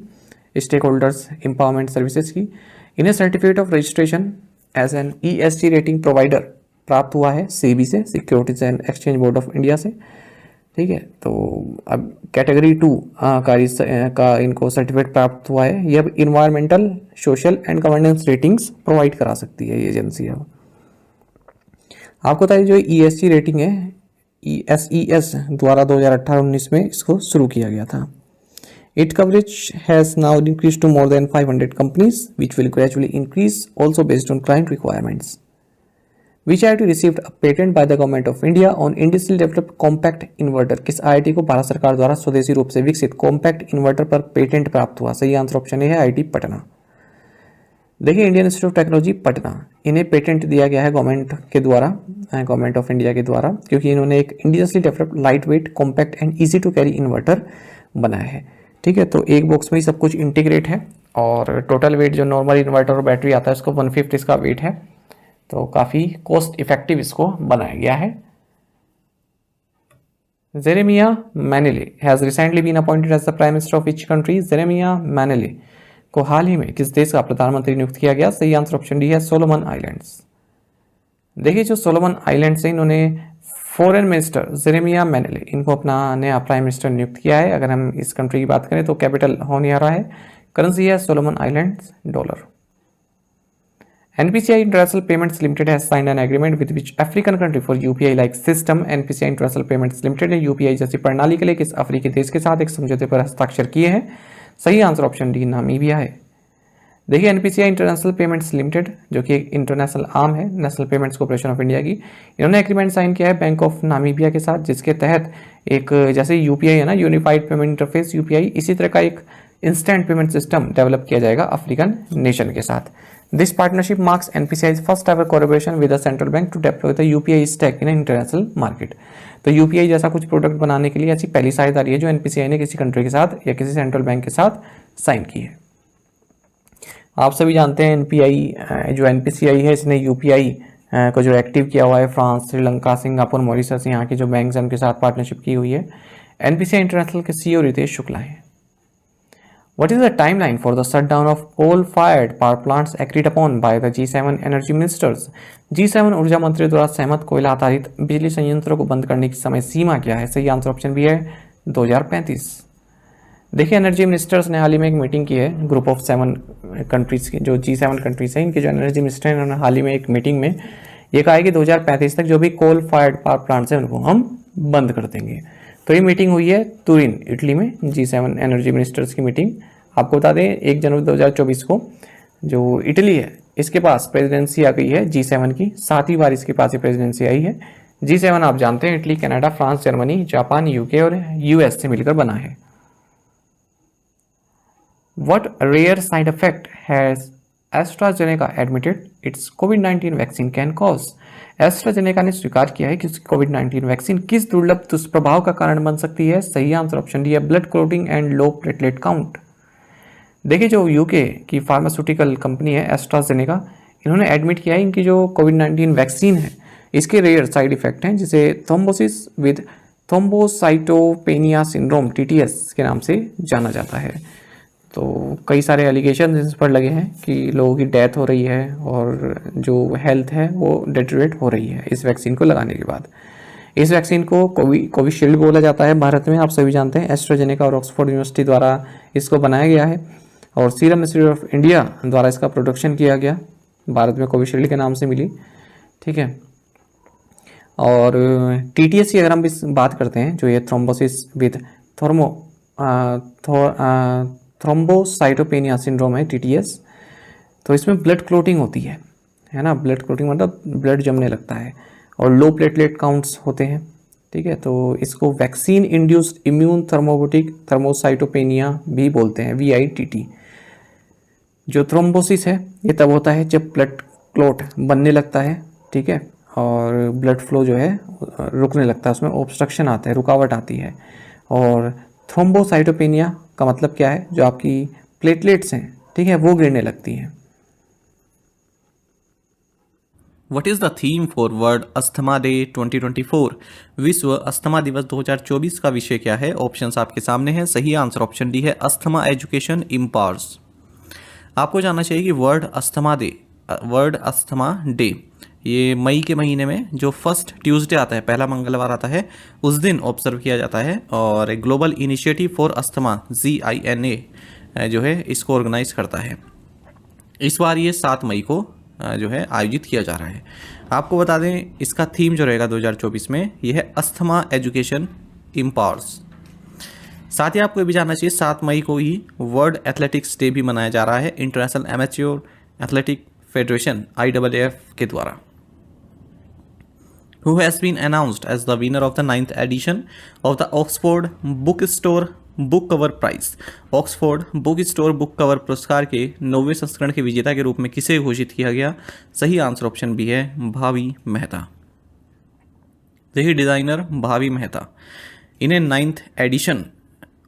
[SPEAKER 2] स्टेक होल्डर्स एम्पावरमेंट सर्विसेज की, इन्हें certificate of registration as an ESG rating provider प्राप्त हुआ है सेबी से, securities and exchange board of India से। ठीक है, तो अब कैटेगरी 2 का इनको सर्टिफिकेट प्राप्त हुआ है। ये अब environmental, social and governance ratings provide करा सकती है ये एजेंसी। अब आपको बताइए जो ESG रेटिंग है SES द्वारा 2018-19 में इसको शुरू किया गया था। It coverage has now increase to more than 500 companies which will gradually increase also based on client requirements. Which IIT received a patent by the Government of India on industrially developed compact inverter? किस IIT को भारत सरकार द्वारा स्वदेशी रूप से विकसित compact inverter पर patent प्राप्त हुआ? सही आंसर ऑप्शन ए है, IIT पटना। देखिए, Indian institute of technology Patna, इन्हें पेटेंट दिया गया है गवर्नमेंट ऑफ इंडिया के द्वारा, क्योंकि इन्होंने एक indigenously developed light weight, compact and easy to carry inverter बनाया है। ठीक है, तो एक बॉक्स में ही सब कुछ इंटीग्रेट है और टोटल वेट जो नॉर्मल इन्वर्टर और बैटरी आता है उसको 1/5 इसका वेट है, तो काफ़ी कॉस्ट इफेक्टिव इसको बनाया गया है। Jeremiah Manele has recently been appointed as the prime minister of which country? Jeremiah Manele को हाल ही में किस देश का प्रधानमंत्री नियुक्त किया गया? सही आंसर ऑप्शन डी है सोलोमन आइलैंड्स। देखिए जो सोलोमन आइलैंड्स है इन्होंने फॉरेन मिनिस्टर जेरेमिया मेनेले इनको अपना नया प्राइम मिनिस्टर नियुक्त किया है। अगर हम इस कंट्री की बात करें तो कैपिटल होनियारा है, करेंसी है Solomon islands dollar. NPCI International Payments Limited has signed an agreement with which African country for UPI like system? NPCI International Payments Limited ने UPI जैसी प्रणाली के लिए किस अफ्रीकी देश के साथ एक समझौते पर हस्ताक्षर किए हैं? सही आंसर ऑप्शन डी नामीबिया है। देखिए NPCI इंटरनेशनल पेमेंट्स लिमिटेड जो कि एक इंटरनेशनल आर्म है national payments corporation of India की, इन्होंने एग्रीमेंट साइन किया है बैंक ऑफ नामीबिया के साथ, जिसके तहत एक जैसे यूपीआई है ना, यूनिफाइड पेमेंट इंटरफेस यूपीआई, इसी तरह का एक इंस्टेंट पेमेंट सिस्टम डेवलप किया जाएगा अफ्रीकन नेशन के साथ। This partnership marks NPCI's first ever collaboration with the central bank to develop the UPI stack in international market. तो यूपीआई जैसा कुछ प्रोडक्ट बनाने के लिए ऐसी पहली साझेदारी है जो NPCI ने किसी कंट्री के साथ या किसी सेंट्रल बैंक के साथ साइन की है। आप सभी जानते हैं जो NPCI है इसने यूपीआई को जो एक्टिव किया हुआ है फ्रांस, श्रीलंका, सिंगापुर, मॉरिशस, यहाँ के जो बैंक हैं उनके साथ पार्टनरशिप की हुई है। NPCI इंटरनेशनल के CEO रितेश शुक्ला हैं। What is the timeline for the shutdown of coal-fired power plants agreed upon by the G7 energy ministers? G7 ऊर्जा मंत्री द्वारा सहमत कोयला आधारित बिजली संयंत्रों को बंद करने की समय सीमा क्या है? सही आंसर ऑप्शन बी है 2035। देखिए एनर्जी मिनिस्टर्स ने हाल ही में एक मीटिंग की है, ग्रुप ऑफ 7 कंट्रीज की, जो G7 कंट्रीज हैं, इनके जो एनर्जी मिनिस्टर हैं उन्होंने हाल ही में एक मीटिंग में ये कहा है कि 2035 तक जो भी कोल फायर्ड पावर प्लांट्स हैं उनको हम बंद कर देंगे। तो ये मीटिंग हुई है तुरिन इटली में, G7 एनर्जी मिनिस्टर्स की मीटिंग। आपको बता दें 1 जनवरी 2024 को जो इटली है इसके पास प्रेसिडेंसी आ गई है G7 की, 7वीं बार इसके पास ये प्रेसिडेंसी आई है। G7 आप जानते हैं Italy, Canada, France, Germany, Japan, UK और यूएस से मिलकर बना है। What rare side effect has AstraZeneca admitted its COVID-19 vaccine can cause? AstraZeneca ने स्वीकार किया है कि उसकी कोविड-19 वैक्सीन किस दुर्लभ दुष्प्रभाव का कारण बन सकती है? सही आंसर ऑप्शन डी है blood clotting and low platelet count. देखिए जो यूके की फार्मास्यूटिकल कंपनी है एस्ट्राजेनेका, इन्होंने एडमिट किया है इनकी जो कोविड-19 वैक्सीन है इसके रेयर साइड इफेक्ट हैं जिसे thrombosis with thrombocytopenia syndrome TTS के नाम से जाना जाता है। तो कई सारे एलिगेशन इस पर लगे हैं कि लोगों की डेथ हो रही है और जो हेल्थ है वो डिटेरियोरेट हो रही है इस वैक्सीन को लगाने के बाद। इस वैक्सीन को कोविशील्ड बोला जाता है भारत में, आप सभी जानते हैं। एस्ट्राजेनेका और ऑक्सफोर्ड यूनिवर्सिटी द्वारा इसको बनाया गया है और सीरम इंस्टीट्यूट ऑफ इंडिया द्वारा इसका प्रोडक्शन किया गया, भारत में कोविशील्ड के नाम से मिली, ठीक है। और TTS की अगर हम इस बात करते हैं, जो ये थ्रोम्बोसिस विद थ्रोम्बोसाइटोपेनिया सिंड्रोम है TTS, तो इसमें ब्लड क्लोटिंग होती है ना, ब्लड क्लोटिंग मतलब ब्लड जमने लगता है और लो प्लेटलेट काउंट्स होते हैं, ठीक है। तो इसको वैक्सीन इंड्यूस्ड इम्यून थर्मोबोटिक थर्मोसाइटोपेनिया भी बोलते हैं, VITT। जो थ्रोम्बोसिस है ये तब होता है जब ब्लड क्लोट बनने लगता है, ठीक है, और ब्लड फ्लो जो है रुकने लगता है, उसमें ऑब्स्ट्रक्शन आता है, रुकावट आती है। और थ्रोम्बोसाइटोपेनिया का मतलब क्या है, जो आपकी प्लेटलेट्स हैं, ठीक है, वो गिरने लगती हैं।
[SPEAKER 1] What is the theme for World asthma day 2024? विश्व अस्थमा दिवस 2024 का विषय क्या है? ऑप्शंस आपके सामने हैं। सही आंसर ऑप्शन डी है अस्थमा एजुकेशन इम्पावर्स। आपको जानना चाहिए कि वर्ल्ड अस्थमा डे ये मई के महीने में जो फर्स्ट ट्यूसडे आता है, पहला मंगलवार आता है, उस दिन ऑब्जर्व किया जाता है। और global initiative for asthma GINA जो है इसको ऑर्गेनाइज करता है। इस बार ये 7 मई को जो है आयोजित किया जा रहा है। आपको बता दें इसका थीम जो रहेगा 2024 में ये है अस्थमा एजुकेशन इम्पावर्स। साथ ही आपको ये भी जानना चाहिए 7 मई को ही वर्ल्ड एथलेटिक्स डे भी मनाया जा रहा है international amateur athletic federation IAAF के द्वारा। Who has been announced as the winner of the 9th edition of the Oxford Bookstore book cover prize? Oxford Bookstore book cover पुरस्कार के 9वें संस्करण के विजेता के रूप में किसे घोषित किया गया? सही आंसर ऑप्शन बी है भावी मेहता। देखिए डिजाइनर भावी मेहता, इन्हें 9th edition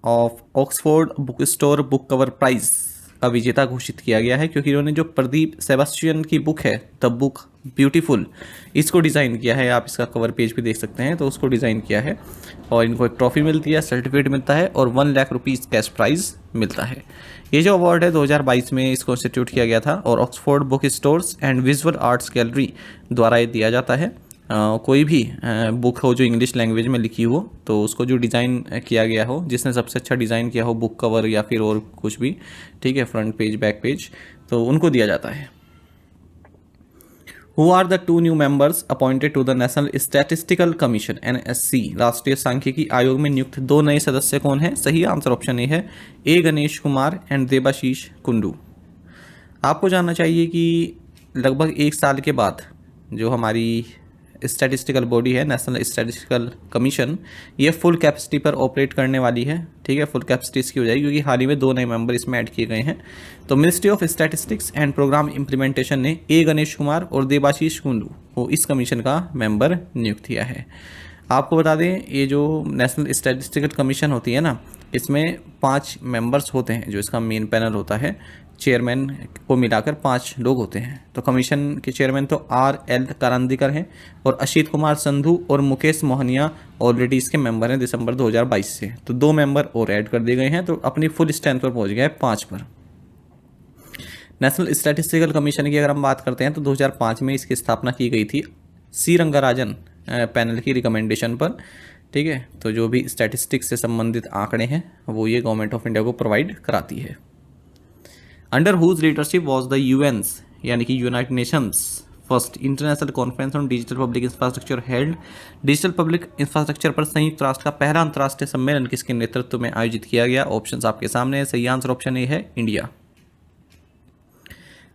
[SPEAKER 1] of Oxford Bookstore book cover prize का विजेता घोषित किया गया है, क्योंकि इन्होंने जो प्रदीप सेबास्टियन की बुक है द बुक ब्यूटीफुल, इसको डिज़ाइन किया है। आप इसका कवर पेज भी देख सकते हैं, तो उसको डिज़ाइन किया है और इनको एक ट्रॉफी मिलती है, सर्टिफिकेट मिलता है और 1 लाख रुपीज़ कैश प्राइज़ मिलता है। ये जो अवार्ड है 2022 में इसको इंस्टीट्यूट किया गया था और Oxford book stores and visual arts gallery द्वारा ये दिया जाता है। कोई भी बुक हो जो इंग्लिश लैंग्वेज में लिखी हो, तो उसको जो डिज़ाइन किया गया हो, जिसने सबसे अच्छा डिज़ाइन किया हो बुक कवर या फिर और कुछ भी, ठीक है, फ्रंट पेज बैक पेज, तो उनको दिया जाता है। Who are the 2 new members appointed to the National Statistical Commission NSC? राष्ट्रीय सांख्यिकी आयोग में नियुक्त 2 नए सदस्य कौन हैं? सही आंसर ऑप्शन ए है ए गणेश कुमार एंड देबाशीष कुंडू। आपको जानना चाहिए कि लगभग 1 साल के बाद जो हमारी स्टैटिस्टिकल बॉडी है नेशनल स्टैटिस्टिकल कमीशन, ये फुल कैपेसिटी पर ऑपरेट करने वाली है, ठीक है, फुल कैपेसिटी इसकी हो जाएगी क्योंकि हाल ही में 2 नए मेंबर इसमें ऐड किए गए हैं। तो ministry of statistics and programme implementation ने ए गणेश कुमार और देबाशीष कुंडू को इस कमीशन का मेंबर नियुक्त किया है। आपको बता दें, ये जो नेशनल स्टैटिस्टिकल कमीशन होती है ना, इसमें 5 मेंबर्स होते हैं, जो इसका मेन पैनल होता है, चेयरमैन को मिलाकर 5 लोग होते हैं। तो कमीशन के चेयरमैन तो RL करांदीकर हैं और अशीत कुमार संधू और मुकेश मोहनिया ऑलरेडी इसके मेंबर हैं दिसंबर 2022 से। तो 2 मेंबर और ऐड कर दिए गए हैं, तो अपनी फुल स्ट्रेंथ पर पहुंच गया है 5 पर। नेशनल स्टैटिस्टिकल कमीशन की अगर हम बात करते हैं तो 2005 में इसकी स्थापना की गई थी C रंगाराजन पैनल की रिकमेंडेशन पर, ठीक है। तो जो भी स्टैटिस्टिक्स से संबंधित आंकड़े हैं वो ये गवर्नमेंट ऑफ इंडिया को प्रोवाइड कराती है। Under whose leadership was the UN's यानी कि United Nations first international conference on digital public infrastructure held? Digital public infrastructure पर संयुक्त राष्ट्र का पहला अंतर्राष्ट्रीय सम्मेलन किसके नेतृत्व में आयोजित किया गया? ऑप्शंस आपके सामने है। सही आंसर ऑप्शन ए है इंडिया।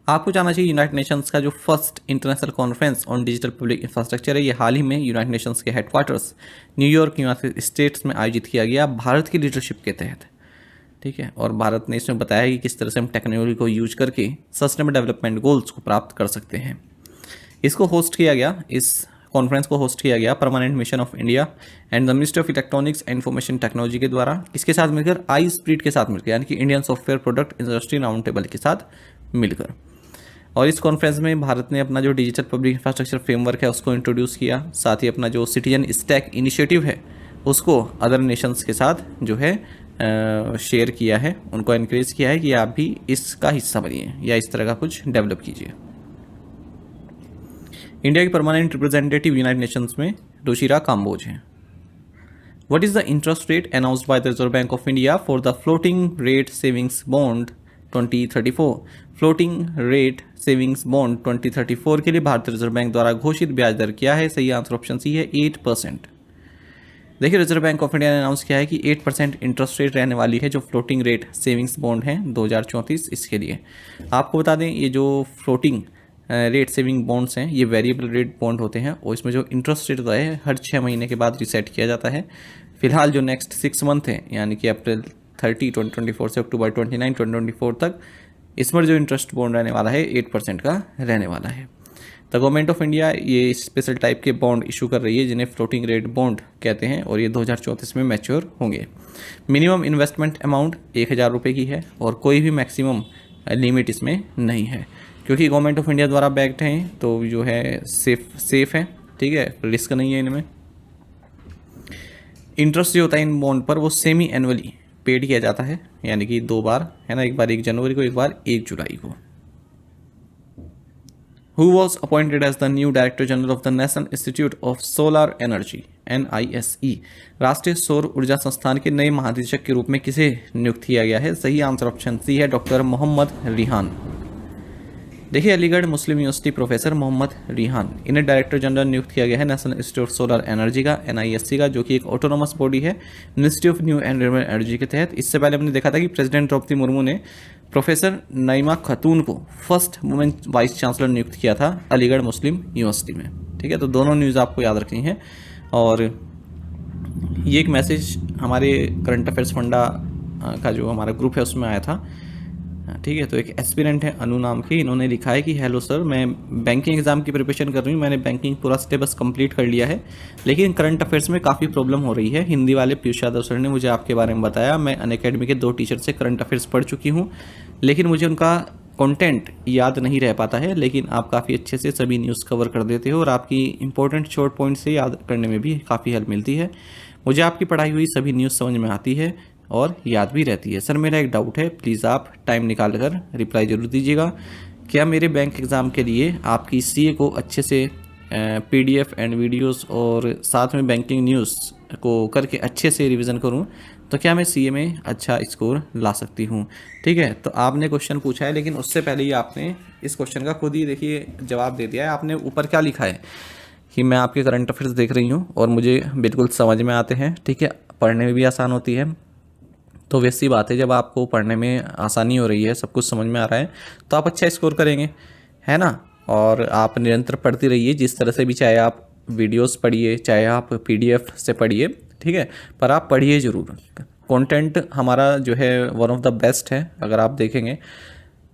[SPEAKER 1] आपको जानना चाहिए यूनाइटेड नेशंस का जो first international conference on digital public infrastructure है, ये हाल ही में यूनाइटेड नेशंस के हेडक्वार्टर्स न्यूयॉर्क यूनाइटेड स्टेट्स में आयोजित किया गया भारत की लीडरशिप के तहत, ठीक है। और भारत ने इसमें बताया कि किस तरह से हम टेक्नोलॉजी को यूज करके सस्टेनेबल डेवलपमेंट गोल्स को प्राप्त कर सकते हैं। इसको होस्ट किया गया, इस कॉन्फ्रेंस को होस्ट किया गया permanent mission of India and the ministry of electronics and information technology के द्वारा, इसके साथ मिलकर आई स्प्रिट के साथ मिलकर, यानी कि Indian software product industry round table के साथ मिलकर। और इस कॉन्फ्रेंस में भारत ने अपना जो डिजिटल पब्लिक इंफ्रास्ट्रक्चर फ्रेमवर्क है उसको इंट्रोड्यूस किया, साथ ही अपना जो सिटीजन स्टैक इनिशिएटिव है उसको अदर नेशंस के साथ जो है शेयर किया है, उनको एनकरेज किया है कि आप भी इसका हिस्सा बनिए या इस तरह का कुछ डेवलप कीजिए। इंडिया की परमानेंट रिप्रेजेंटेटिव यूनाइटेड नेशंस में रुचिरा काम्बोज हैं। What is the interest rate announced by the Reserve bank of India for the floating rate savings bond 2034? Floating rate savings bond 2034 के लिए भारतीय रिजर्व बैंक द्वारा घोषित ब्याज दर क्या है? सही आंसर ऑप्शन सी है 8%। देखिए, रिजर्व बैंक ऑफ इंडिया ने अनाउंस किया है कि 8% इंटरेस्ट रेट रहने वाली है जो फ्लोटिंग रेट सेविंग्स बॉन्ड है 2034 इसके लिए। आपको बता दें, ये जो फ्लोटिंग रेट सेविंग बॉन्ड्स हैं ये वेरिएबल रेट बॉन्ड होते हैं और इसमें जो इंटरेस्ट रेट होता है हर 6 महीने के बाद रिसेट किया जाता है। फिलहाल जो नेक्स्ट 6 मंथ है, यानी कि अप्रैल 30, 2024 से अक्टूबर 29, 2024 तक, इसमें जो इंटरेस्ट बॉन्ड रहने वाला है 8% का रहने वाला है। द गवर्नमेंट ऑफ इंडिया ये स्पेशल टाइप के बॉन्ड इशू कर रही है जिन्हें फ्लोटिंग रेट बॉन्ड कहते हैं और ये 2034 में मैच्योर होंगे। मिनिमम इन्वेस्टमेंट अमाउंट 1000 रुपये की है और कोई भी मैक्सिमम लिमिट इसमें नहीं है, क्योंकि गवर्नमेंट ऑफ इंडिया द्वारा बैक्ड हैं तो जो है सेफ है, ठीक है, रिस्क नहीं है इनमें। इंटरेस्ट जो होता है इन बॉन्ड पर वो सेमी एनुअली पेड किया जाता है, यानी कि 2 बार है ना, एक बार 1 जनवरी को, एक बार 1 जुलाई को। Who was appointed as the new Director General of the National Institute of Solar Energy NISE? राष्ट्रीय सौर ऊर्जा संस्थान के नए महानिदेशक के रूप में किसे नियुक्त किया गया है? सही आंसर ऑप्शन सी है डॉक्टर मोहम्मद रिहान। देखिए, अलीगढ़ मुस्लिम यूनिवर्सिटी प्रोफेसर मोहम्मद रिहान, इन्हें डायरेक्टर जनरल नियुक्त किया गया है national institute of solar energy का NISE का, जो कि एक ऑटोनोमस बॉडी है ministry of new and renewable energy के तहत। इससे पहले हमने देखा था कि प्रेसिडेंट द्रौपदी मुर्मू ने प्रोफेसर नईमा खातून को फर्स्ट वुमेन वाइस चांसलर नियुक्त किया था अलीगढ़ मुस्लिम यूनिवर्सिटी में, ठीक है। तो दोनों न्यूज़ आपको याद रखनी है। और ये एक मैसेज हमारे करंट अफेयर्स फंडा का जो हमारा ग्रुप है उसमें आया था, ठीक है। तो एक एस्पिरेंट है अनु नाम की, इन्होंने लिखा है कि हेलो सर, मैं बैंकिंग एग्ज़ाम की प्रिपरेशन कर रही हूँ, मैंने बैंकिंग पूरा सिलेबस कंप्लीट कर लिया है, लेकिन करंट अफेयर्स में काफ़ी प्रॉब्लम हो रही है। हिंदी वाले पीयूष यादव सर ने मुझे आपके बारे में बताया, मैं अनअकैडमी के 2 टीचर से करंट अफेयर्स पढ़ चुकी हूँ, लेकिन मुझे उनका कंटेंट याद नहीं रह पाता है, लेकिन आप काफ़ी अच्छे से सभी न्यूज़ कवर कर देते हो और आपकी इंपॉर्टेंट शॉर्ट पॉइंट से याद करने में भी काफ़ी हेल्प मिलती है। मुझे आपकी पढ़ाई हुई सभी न्यूज़ समझ में आती है और याद भी रहती है। सर मेरा एक डाउट है, प्लीज़ आप टाइम निकाल कर रिप्लाई ज़रूर दीजिएगा। क्या मेरे बैंक एग्ज़ाम के लिए आपकी सीए को अच्छे से पीडीएफ एंड वीडियोस और साथ में बैंकिंग न्यूज़ को करके अच्छे से रिवीजन करूं, तो क्या मैं सीए में अच्छा स्कोर ला सकती हूं? ठीक है, तो आपने क्वेश्चन पूछा है, लेकिन उससे पहले ही आपने इस क्वेश्चन का खुद ही देखिए जवाब दे दिया है। आपने ऊपर क्या लिखा है कि मैं आपके करंट अफेयर्स देख रही हूँ और मुझे बिल्कुल समझ में आते हैं, ठीक है, पढ़ने में भी आसान होती है। तो वैसी बात है, जब आपको पढ़ने में आसानी हो रही है, सब कुछ समझ में आ रहा है, तो आप अच्छा स्कोर करेंगे, है ना। और आप निरंतर पढ़ती रहिए, जिस तरह से भी, चाहे आप वीडियोस पढ़िए, चाहे आप पीडीएफ से पढ़िए, ठीक है, पर आप पढ़िए ज़रूर। कंटेंट हमारा जो है वन ऑफ द बेस्ट है, अगर आप देखेंगे,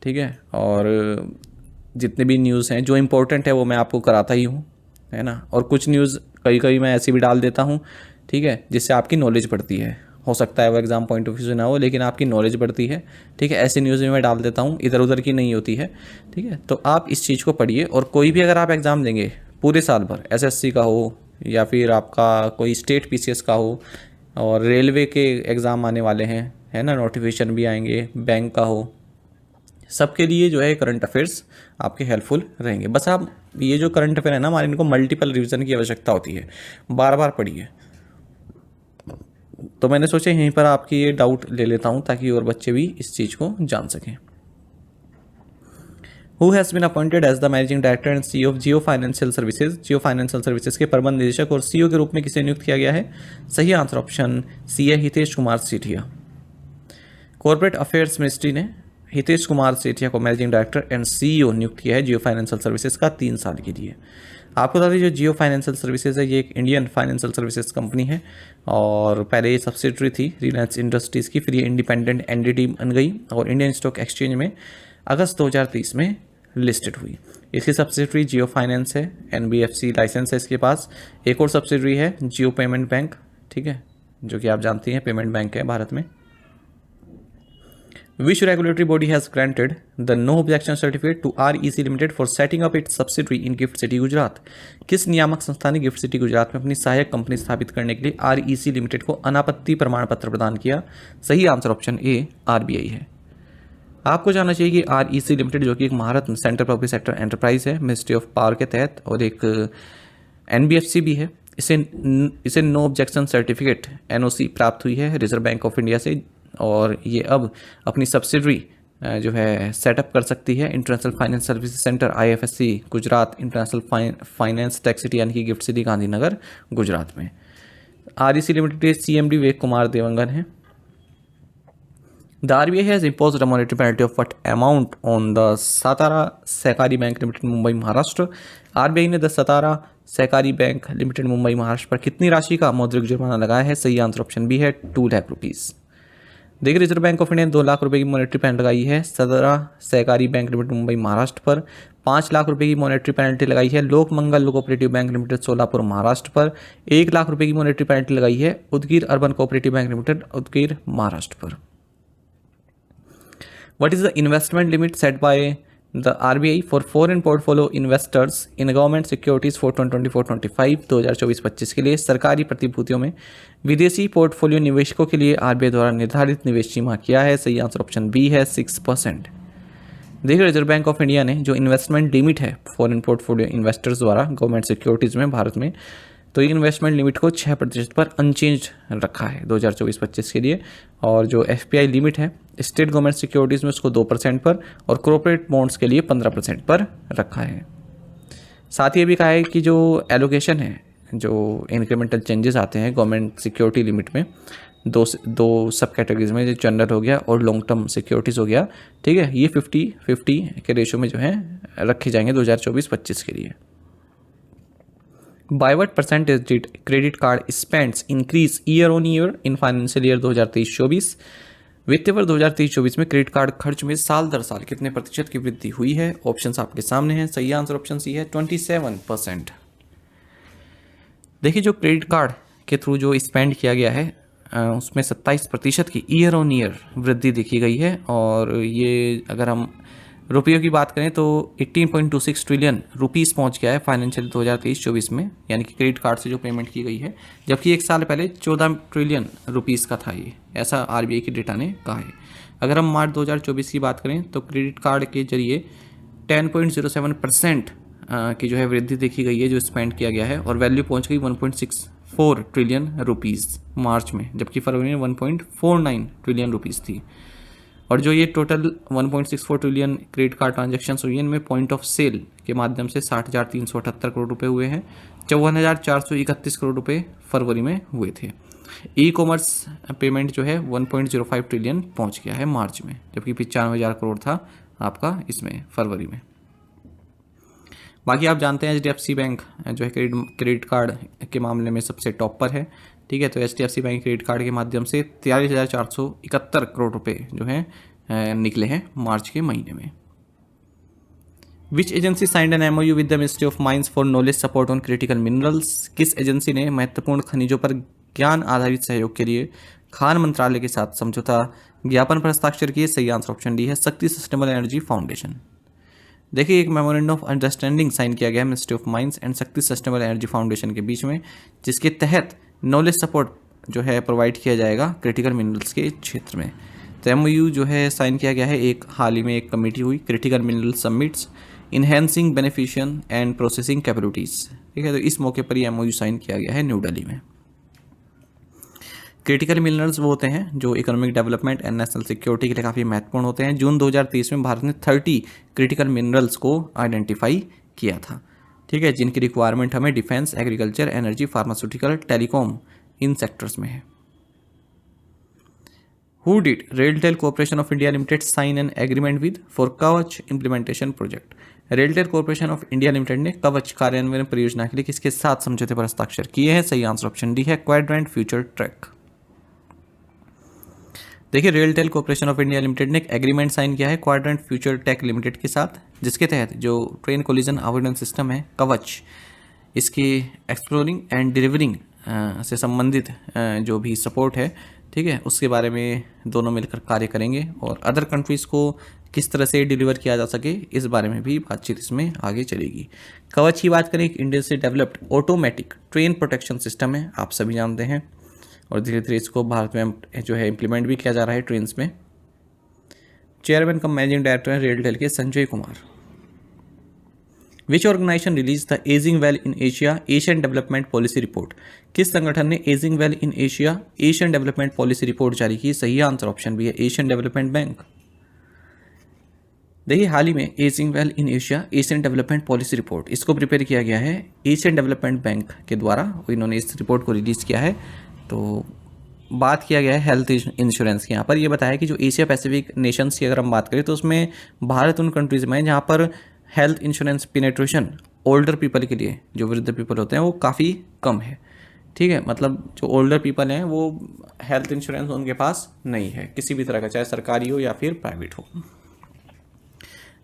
[SPEAKER 1] ठीक है। और जितने भी न्यूज़ हैं जो इम्पोर्टेंट है वो मैं आपको कराता ही हूँ, है ना। और कुछ न्यूज़ कभी कभी मैं ऐसी भी डाल देता हूँ, ठीक है, जिससे आपकी नॉलेज बढ़ती है। हो सकता है वो एग्ज़ाम पॉइंट ऑफ व्यू से ना हो, लेकिन आपकी नॉलेज बढ़ती है, ठीक है। ऐसी न्यूज़ भी मैं डाल देता हूँ, इधर उधर की नहीं होती है, ठीक है। तो आप इस चीज़ को पढ़िए। और कोई भी अगर आप एग्ज़ाम देंगे पूरे साल भर, एसएससी का हो या फिर आपका कोई स्टेट पीसीएस का हो, और रेलवे के एग्ज़ाम आने वाले हैं, है ना, नोटिफिकेशन भी आएंगे, बैंक का हो, सबके लिए जो है करंट अफेयर्स आपके हेल्पफुल रहेंगे। बस आप ये जो करंट अफेयर है ना हमारे, इनको मल्टीपल रिवीजन की आवश्यकता होती है, बार बार पढ़िए। तो मैंने सोचा यहीं पर आपकी ये डाउट ले लेता हूँ, ताकि और बच्चे भी इस चीज़ को जान सकें। Who has been appointed as the managing director and CEO of Jio financial services? Jio financial services के प्रबंध निदेशक और सीईओ के रूप में किसे नियुक्त किया गया है? सही आंसर ऑप्शन सी है, Hitesh Kumar Sethia. Corporate affairs ministry ने हितेश कुमार सेठिया को मैनेजिंग डायरेक्टर एंड सीईओ नियुक्त किया है जियो फाइनेंशियल सर्विसेज का 3 साल के लिए। आपको बता दें, जो जियो फाइनेंशियल सर्विसेज है ये एक इंडियन फाइनेंशियल सर्विसेज कंपनी है, और पहले ये सब्सिडरी थी रिलायंस इंडस्ट्रीज़ की, फिर ये इंडिपेंडेंट एंटिटी बन गई और इंडियन स्टॉक एक्सचेंज में अगस्त 2023 में लिस्टेड हुई। इसकी सब्सिडरी जियो फाइनेंस है, एनबीएफसी लाइसेंस है इसके पास। एक और सब्सिडरी है जियो पेमेंट बैंक, ठीक है, जो कि आप जानती हैं पेमेंट बैंक है भारत में। Which regulatory body has granted the no objection certificate to REC Limited for setting up its subsidiary in GIFT City Gujarat? किस नियामक संस्था ने गिफ्ट सिटी गुजरात में अपनी सहायक कंपनी स्थापित करने के लिए REC लिमिटेड को अनापत्ति प्रमाण पत्र प्रदान किया? सही आंसर ऑप्शन ए आरबीआई है। आपको जानना चाहिए कि REC लिमिटेड, जो कि एक महारत्न सेंट्रल पब्लिक सेक्टर एंटरप्राइज है मिनिस्ट्री ऑफ पावर के तहत, और एक NBFC भी है, इसे नो ऑब्जेक्शन सर्टिफिकेट NOC प्राप्त हुई है रिजर्व बैंक ऑफ इंडिया से, और ये अब अपनी सब्सिडरी जो है सेटअप कर सकती है international finance services centre IFSC Gujarat international finance tech city, यानी कि गिफ्ट सिटी गांधीनगर गुजरात में। REC लिमिटेड के CMD विवेक कुमार देवंगन है। The RBI has imposed a monetary penalty of what amount on the Satara सहकारी bank limited Mumbai Maharashtra? RBI ने 10 सतारा सहकारी बैंक लिमिटेड मुंबई महाराष्ट्र पर कितनी राशि का मौद्रिक जुर्माना लगाया है? सही आंसर ऑप्शन बी है 2 लाख रुपीज़। देखिए, रिजर्व बैंक ऑफ इंडिया ने 2 लाख रुपए की मॉनेटरी पेनल्टी लगाई है सतारा सहकारी बैंक लिमिटेड मुंबई महाराष्ट्र पर। 5 लाख रुपए की मॉनेटरी पेनल्टी लगाई है Lok Mangal cooperative bank limited Solapur Maharashtra पर। 1 लाख रुपए की मॉनेटरी पेनल्टी लगाई है Udgir urban cooperative bank limited Udgir Maharashtra पर। What is the investment limit set by the RBI for foreign portfolio investors in government securities for 2024-25 2024-25 के लिए सरकारी प्रतिभूतियों में विदेशी पोर्टफोलियो निवेशकों के लिए RBI द्वारा निर्धारित निवेश सीमा क्या है? सही आंसर ऑप्शन बी है 6%। देखिए, रिजर्व बैंक ऑफ इंडिया ने जो इन्वेस्टमेंट लिमिट है फॉरेन पोर्टफोलियो इन्वेस्टर्स द्वारा गवर्नमेंट सिक्योरिटीज़ में भारत में, तो ये इन्वेस्टमेंट लिमिट को 6% पर अनचेंज रखा है 2024-25 के लिए। और जो FPI लिमिट है स्टेट गवर्नमेंट सिक्योरिटीज़ में उसको 2% पर, और कॉर्पोरेट बॉन्ड्स के लिए 15% पर रखा है। साथ ही ये भी कहा है कि जो एलोकेशन है, जो इंक्रीमेंटल चेंजेस आते हैं गवर्नमेंट सिक्योरिटी लिमिट में, दो सब कैटेगरीज में, जो जनरल हो गया और लॉन्ग टर्म सिक्योरिटीज़ हो गया, ठीक है, ये 50-50 के रेशो में जो है रखे जाएंगे 2024-25 के लिए। By what percentage did credit card spends increase year on year in financial year 2023-24? वित्तीय वर्ष 2023-24 में क्रेडिट कार्ड खर्च में साल दर साल कितने प्रतिशत की वृद्धि हुई है? ऑप्शंस आपके सामने हैं। सही आंसर ऑप्शन सी है 27%। देखिए जो क्रेडिट कार्ड के थ्रू जो स्पेंड किया गया है उसमें 27% की ईयर ऑन ईयर वृद्धि देखी गई है। और ये अगर हम रुपयों की बात करें तो 18.26 ट्रिलियन रुपीस पहुंच गया है फाइनेंशियल 2023-24 में, यानी कि क्रेडिट कार्ड से जो पेमेंट की गई है, जबकि एक साल पहले 14 ट्रिलियन रुपीस का था ये, ऐसा आरबीआई के डेटा ने कहा है। अगर हम मार्च 2024 की बात करें तो क्रेडिट कार्ड के जरिए 10.07% की जो है वृद्धि देखी गई है जो स्पेंड किया गया है, और वैल्यू पहुंच गई 1.64 ट्रिलियन रुपीस मार्च में, जबकि फरवरी में 1.49 ट्रिलियन रुपीस थी। और जो ये total 1.64 trillion credit card transactions हुई हैं, इनमें पॉइंट ऑफ सेल के माध्यम से 60,378 करोड़ रुपए हुए हैं। 54,431 करोड़ रुपए फरवरी में हुए थे। ई कॉमर्स पेमेंट जो है 1.05 ट्रिलियन पहुंच गया है मार्च में, जबकि 95,000 करोड़ था आपका इसमें फरवरी में। बाकी आप जानते हैं HDFC बैंक जो है क्रेडिट कार्ड के मामले में सबसे टॉप पर है। ठीक है, तो HDFC बैंक क्रेडिट कार्ड के माध्यम से 43,471 करोड़ रुपए जो हैं निकले हैं मार्च के महीने में। Which agency signed an MOU with the ministry of mines for knowledge support on critical minerals? किस एजेंसी ने महत्वपूर्ण खनिजों पर ज्ञान आधारित सहयोग के लिए खान मंत्रालय के साथ समझौता ज्ञापन पर हस्ताक्षर किए? सही आंसर ऑप्शन डी है शक्ति सस्टेनेबल एनर्जी फाउंडेशन। देखिए एक मेमोरेंडम ऑफ अंडरस्टैंडिंग साइन किया गया है ministry of mines and Shakti sustainable energy foundation के बीच में, जिसके तहत नॉलेज सपोर्ट जो है प्रोवाइड किया जाएगा क्रिटिकल मिनरल्स के क्षेत्र में। तो MOU जो है साइन किया गया है, एक हाल ही में एक कमेटी हुई critical mineral summits enhancing beneficiation and processing capabilities. ठीक है, तो इस मौके पर यह MOU साइन किया गया है न्यू दिल्ली में। क्रिटिकल मिनरल्स वो होते हैं जो economic development and national security के लिए काफ़ी महत्वपूर्ण होते हैं। जून 2023 में भारत ने 30 क्रिटिकल मिनरल्स को आइडेंटिफाई किया था। ठीक है, जिनकी रिक्वायरमेंट हमें defence, agriculture, energy, pharmaceutical, telecom इन सेक्टर्स में है। Who did RailTel corporation of India limited sign an agreement with for Kavach implementation project? RailTel corporation of India limited ने कवच कार्यान्वयन परियोजना के लिए किसके साथ समझौते पर हस्ताक्षर किए हैं? सही आंसर ऑप्शन डी है क्वाड्रेंट फ्यूचर ट्रैक। देखिए RailTel corporation of India limited ने एक एग्रीमेंट साइन किया है क्वाड्रेंट फ्यूचर टेक लिमिटेड के साथ, जिसके तहत जो ट्रेन कोलिजन अवॉइडेंस सिस्टम है कवच, इसकी एक्सप्लोरिंग एंड डिलीवरिंग से संबंधित जो भी सपोर्ट है, ठीक है, उसके बारे में दोनों मिलकर कार्य करेंगे, और अदर कंट्रीज़ को किस तरह से डिलीवर किया जा सके इस बारे में भी बातचीत इसमें आगे चलेगी। कवच की बात करें, एक इंडिया से developed automatic train protection system है, आप सभी जानते हैं, और धीरे धीरे इसको भारत में जो है इम्प्लीमेंट भी किया जा रहा है ट्रेन्स में। चेयरमैन कम मैनेजिंग डायरेक्टर हैं रेलटेल के Sanjay Kumar. Which organisation release the ageing well in Asia Asian development policy report? किस संगठन ने ageing well in Asia Asian development policy report जारी की? सही आंसर ऑप्शन भी है एशियन डेवलपमेंट बैंक। देखिए हाल ही में ageing well in Asia Asian development policy report, इसको प्रिपेयर किया गया है एशियन डेवलपमेंट बैंक के द्वारा, इन्होंने इस रिपोर्ट को रिलीज़ किया है। तो बात किया गया है हेल्थ इंश्योरेंस की। यहाँ पर ये बताया कि जो एशिया पैसिफिक नेशंस की अगर हम बात करें तो उसमें भारत उन कंट्रीज़ में है जहाँ पर health insurance penetration older people के लिए, जो वृद्ध पीपल होते हैं, वो काफ़ी कम है। ठीक है, मतलब जो ओल्डर पीपल हैं वो हेल्थ इंश्योरेंस उनके पास नहीं है किसी भी तरह का, चाहे सरकारी हो या फिर प्राइवेट हो।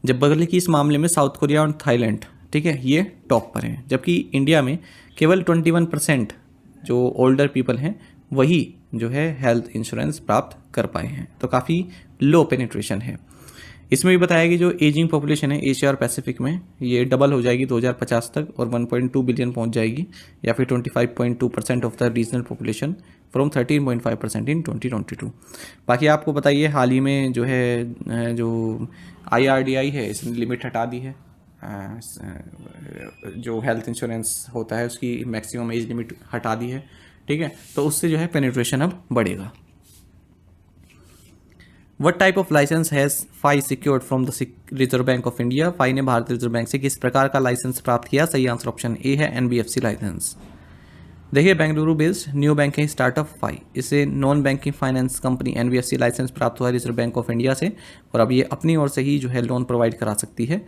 [SPEAKER 1] जब बगल की इस मामले में साउथ कोरिया और थाईलैंड, ठीक है, ये टॉप पर हैं, जबकि इंडिया में केवल 21% जो ओल्डर पीपल हैं वही जो है हेल्थ इंश्योरेंस प्राप्त कर पाए हैं, तो काफ़ी लो पेनिट्रेशन है। इसमें भी बताया कि जो एजिंग पॉपुलेशन है एशिया और पैसिफिक में, ये डबल हो जाएगी 2050 तक और 1.2 बिलियन पहुंच जाएगी, या फिर 25.2% of the regional population from 13.5% इन 2022। बाकी आपको बताइए हाल ही में जो है जो IRDAI है इसने लिमिट हटा दी है, जो हेल्थ इंश्योरेंस होता है उसकी मैक्सिमम एज लिमिट हटा दी है। ठीक है, तो उससे जो है पेनिट्रेशन अब बढ़ेगा। What type of license has FAI secured from the reserve bank of India? FAI ने भारतीय रिजर्व बैंक से किस प्रकार का लाइसेंस प्राप्त किया? सही आंसर ऑप्शन ए है NBFC लाइसेंस। देखिए Bengaluru based new banking startup FAI, इसे non banking finance company NBFC licence प्राप्त हुआ है रिजर्व बैंक ऑफ इंडिया से, और अब ये अपनी ओर से ही जो है लोन प्रोवाइड करा सकती है।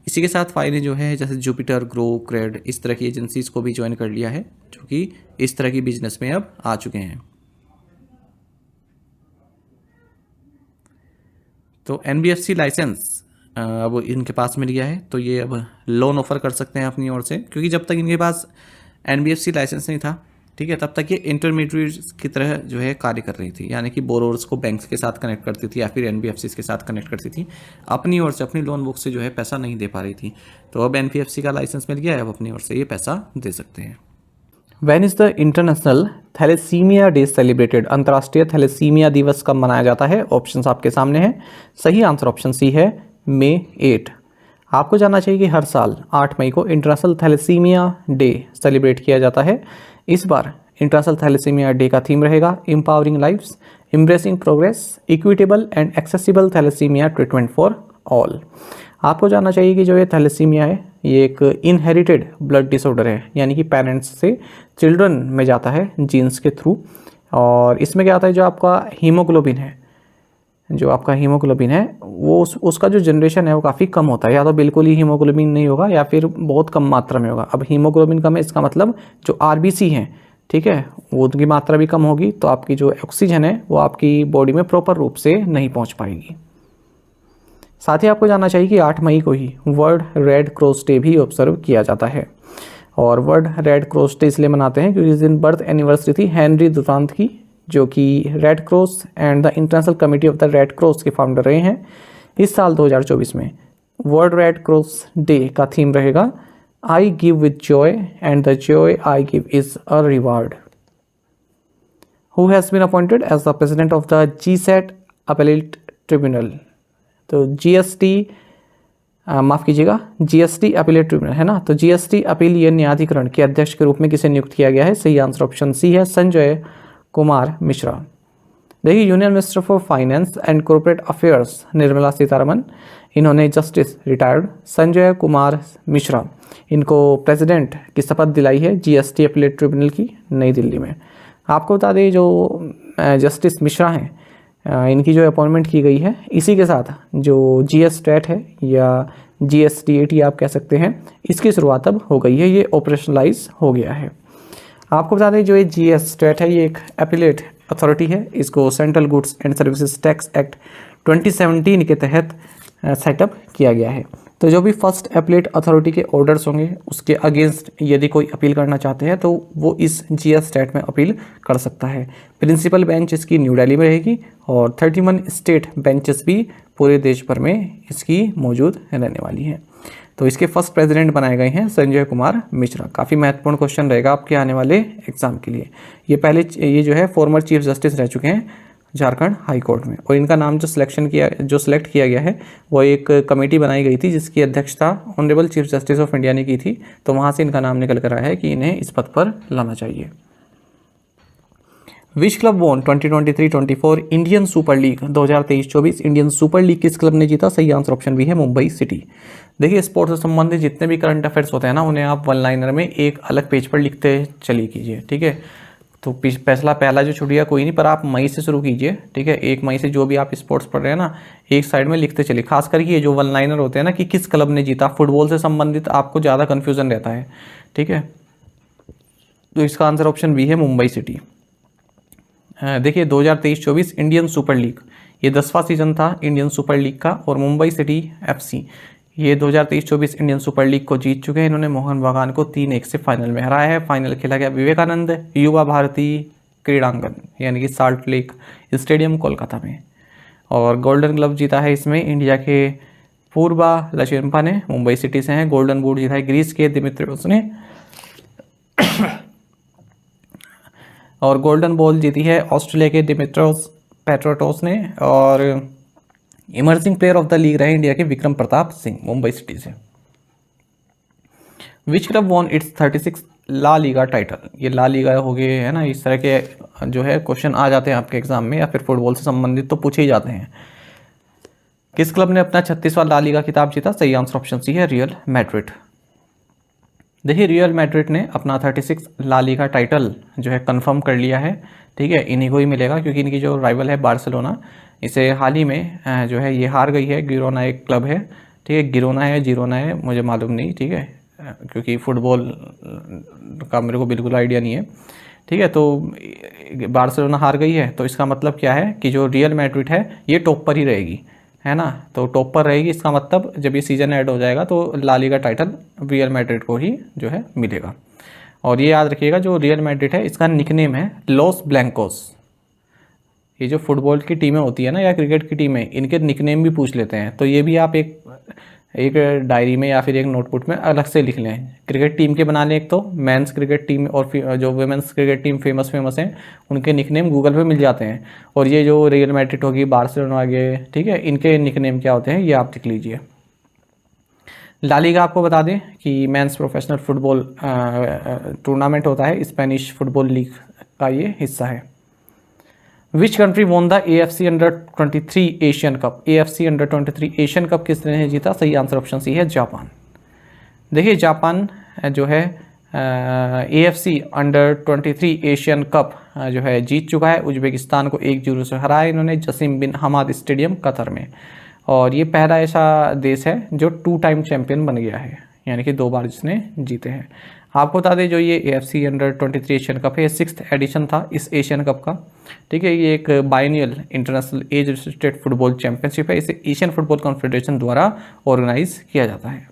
[SPEAKER 1] इसी के साथ FAI ने जो है जैसे जुपिटर, ग्रो, क्रेड, इस तरह की एजेंसीज को भी ज्वाइन कर लिया है, जो कि इस तरह की बिजनेस में अब आ चुके हैं। तो NBFC लाइसेंस अब इनके पास मिल गया है, तो ये अब लोन ऑफर कर सकते हैं अपनी ओर से, क्योंकि जब तक इनके पास NBFC लाइसेंस नहीं था, ठीक है, तब तक ये इंटरमीडिएट की तरह जो है कार्य कर रही थी, यानी कि बोरोवर्स को बैंक्स के साथ कनेक्ट करती थी या फिर NBFCs के साथ कनेक्ट करती थी, अपनी ओर से अपनी लोन बुक से जो है पैसा नहीं दे पा रही थी। तो अब NBFC का लाइसेंस मिल गया है, अब अपनी ओर से ये पैसा दे सकते हैं।
[SPEAKER 2] When is the international thalassaemia day celebrated? अंतर्राष्ट्रीय थैलेसीमिया दिवस कब मनाया जाता है? ऑप्शंस आपके सामने हैं। सही आंसर ऑप्शन सी है, मई 8। आपको जानना चाहिए कि हर साल 8 मई को इंटरनेशनल थैलेसीमिया डे सेलिब्रेट किया जाता है। इस बार इंटरनेशनल थैलेसीमिया डे का थीम रहेगा empowering lives, embracing progress, equitable and accessible thalassaemia treatment for all. आपको जानना चाहिए कि जो ये थैलेसीमिया है ये एक इनहेरिटेड ब्लड डिसऑर्डर है, यानी कि पेरेंट्स से चिल्ड्रन में जाता है जीन्स के थ्रू। और इसमें क्या होता है, जो आपका हीमोग्लोबिन है वो उसका जो जनरेशन है वो काफ़ी कम होता है, या तो बिल्कुल ही हीमोग्लोबिन नहीं होगा या फिर बहुत कम मात्रा में होगा। अब हीमोग्लोबिन कम है, इसका मतलब जो RBC हैं, ठीक है, वो उनकी मात्रा भी कम होगी, तो आपकी जो ऑक्सीजन है वो आपकी बॉडी में प्रॉपर रूप से नहीं पहुँच पाएगी। साथ ही आपको जानना चाहिए कि 8 मई को ही वर्ल्ड रेड क्रॉस डे भी ऑब्जर्व किया जाता है। और वर्ल्ड रेड क्रॉस डे इसलिए मनाते हैं क्योंकि इस दिन बर्थ एनिवर्सरी थी हेनरी दुरांत की, जो कि red cross and the international committee of the red cross के फाउंडर रहे हैं। इस साल 2024 में वर्ल्ड रेड क्रॉस डे का थीम रहेगा I give with joy and the joy I give is a reward. Who has been appointed as the president of the GSAT appellate tribunal? तो GST appellate tribunal है ना, तो GST अपीलीय न्यायाधिकरण के अध्यक्ष के रूप में किसे नियुक्त किया गया है? सही आंसर ऑप्शन सी है, संजय कुमार मिश्रा। देखिए, union minister for finance and corporate affairs Nirmala Sitharaman, इन्होंने जस्टिस रिटायर्ड संजय कुमार मिश्रा इनको प्रेसिडेंट की शपथ दिलाई है GST अपीलेट ट्रिब्यूनल की, नई दिल्ली में। आपको बता दें, जो जस्टिस मिश्रा हैं इनकी जो अपॉइंटमेंट की गई है, इसी के साथ जो GSTAT है या GSTAT आप कह सकते हैं, इसकी शुरुआत अब हो गई है, ये ऑपरेशनलाइज हो गया है। आपको बता दें, जो ये GSTAT है ये एक अपीलेट अथॉरिटी है, इसको central goods and services tax act 2017 के तहत सेटअप किया गया है। तो जो भी फर्स्ट अपीलेट अथॉरिटी के ऑर्डर्स होंगे उसके अगेंस्ट यदि कोई अपील करना चाहते हैं तो वो इस GSTAT में अपील कर सकता है। प्रिंसिपल बेंच इसकी न्यू दिल्ली में रहेगी और 31 स्टेट बेंचेस भी पूरे देश भर में इसकी मौजूद रहने वाली हैं। तो इसके फर्स्ट प्रेसिडेंट बनाए गए हैं संजय कुमार मिश्रा। काफ़ी महत्वपूर्ण क्वेश्चन रहेगा आपके आने वाले एग्जाम के लिए। ये जो है फॉर्मर चीफ जस्टिस रह चुके हैं झारखंड हाई कोर्ट में, और इनका नाम जो सिलेक्ट किया गया है वो एक कमेटी बनाई गई थी जिसकी अध्यक्षता honourable chief justice of India ने की थी। तो वहाँ से इनका नाम निकल कर आया है कि इन्हें इस पद पर लाना चाहिए। Which club won 2023-24 Indian super league 2023-24? Indian super league किस क्लब ने जीता? सही आंसर ऑप्शन भी है, मुंबई सिटी। देखिए, स्पोर्ट्स से संबंधित जितने भी करंट अफेयर्स होते हैं ना, उन्हें आप वन लाइनर में एक अलग पेज पर लिखते चलिए कीजिए, ठीक है। तो पहला जो छुट्टियाँ कोई नहीं, पर आप मई से शुरू कीजिए, ठीक है। 1 मई से जो भी आप स्पोर्ट्स पढ़ रहे हैं ना, एक साइड में लिखते चलिए। खास करके ये जो वन लाइनर होते हैं ना कि किस क्लब ने जीता, फुटबॉल से संबंधित आपको ज़्यादा कन्फ्यूजन रहता है, ठीक है। तो इसका आंसर ऑप्शन बी है, मुंबई सिटी। देखिए, 2023-24 इंडियन सुपर लीग ये 10वां सीजन था इंडियन सुपर लीग का, और मुंबई सिटी FC ये 2023-24 इंडियन सुपर लीग को जीत चुके हैं। इन्होंने मोहन बागान को 3-1 से फाइनल में हराया है। फाइनल खेला गया विवेकानंद युवा भारती क्रीड़ांगन यानी कि साल्ट लेक स्टेडियम कोलकाता में, और गोल्डन ग्लव जीता है इसमें इंडिया के पूर्वा लचेम्पा ने, मुंबई सिटी से हैं। गोल्डन बूट जीता है ग्रीस के दिमित्रियोस ने, और गोल्डन बॉल जीती है ऑस्ट्रेलिया के दिमित्रोस पेट्रोटोस ने, और emerging player of the league रहे इंडिया के विक्रम प्रताप सिंह, मुंबई सिटी से। Which club won its 36 La Liga title? ये ला लीगा हो गए है ना, इस तरह के जो है क्वेश्चन आ जाते हैं आपके एग्जाम में, या फिर फुटबॉल से संबंधित तो पूछे ही जाते हैं। किस क्लब ने अपना 36वां ला लीगा खिताब जीता? सही आंसर ऑप्शन सी है, रियल मैड्रिड। देखिए, रियल मैड्रिड ने अपना 36 ला लीगा टाइटल जो है कंफर्म कर लिया है, ठीक है। इन्हीं को ही मिलेगा क्योंकि इनकी जो राइवल है बार्सिलोना, इसे हाल ही में जो है ये हार गई है। गिरोना एक क्लब है, ठीक है, गिरोना है जीरोना है मुझे मालूम नहीं, ठीक है, क्योंकि फुटबॉल का मेरे को बिल्कुल आइडिया नहीं है, ठीक है। तो बार्सिलोना हार गई है, तो इसका मतलब क्या है कि जो रियल मैड्रिड है ये टॉप पर ही रहेगी,
[SPEAKER 1] है ना, तो टॉप पर रहेगी। इसका मतलब जब ये सीज़न ऐड हो जाएगा तो La Liga title Real Madrid को ही जो है मिलेगा। और ये याद रखिएगा, जो रियल मैड्रिड है इसका निकनेम है लॉस ब्लैंकोस। ये जो फुटबॉल की टीमें होती है ना या क्रिकेट की टीमें, इनके निकनेम भी पूछ लेते हैं, तो ये भी आप एक डायरी में या फिर एक नोटबुक में अलग से लिख लें। क्रिकेट टीम के बना लें, एक तो मेंस क्रिकेट टीम और जो वुमेंस क्रिकेट टीम फेमस हैं उनके निकनेम गूगल पे मिल जाते हैं। और ये जो रियल मैड्रिड होगी, बार्सिलोना आगे, ठीक है, इनके निकनेम क्या होते हैं ये आप लिख लीजिए। ला लीगा आपको बता दें कि मेंस प्रोफेशनल फुटबॉल टूर्नामेंट होता है, स्पेनिश फुटबॉल लीग का ये हिस्सा है। Which country won the AFC Under-23 Asian cup? AFC Under-23 Asian cup किसने जीता? सही आंसर ऑप्शन सी है, जापान। देखिए जापान जो है AFC Under-23 एशियन कप जो है जीत चुका है। उज्बेकिस्तान को 1-0 से हराया इन्होंने जसीम बिन हमाद स्टेडियम कतर में। और ये पहला ऐसा देश है जो 2 टाइम चैंपियन बन गया है, यानी कि 2 बार जिसने जीते हैं। आपको बता दें जो ये AFC Under-23 एशियन कप है, 6th एडिशन था इस एशियन कप का, ठीक है। ये एक biennial international age restricted football championship है। इसे एशियन फुटबॉल कॉन्फेडरेशन द्वारा ऑर्गेनाइज किया जाता है।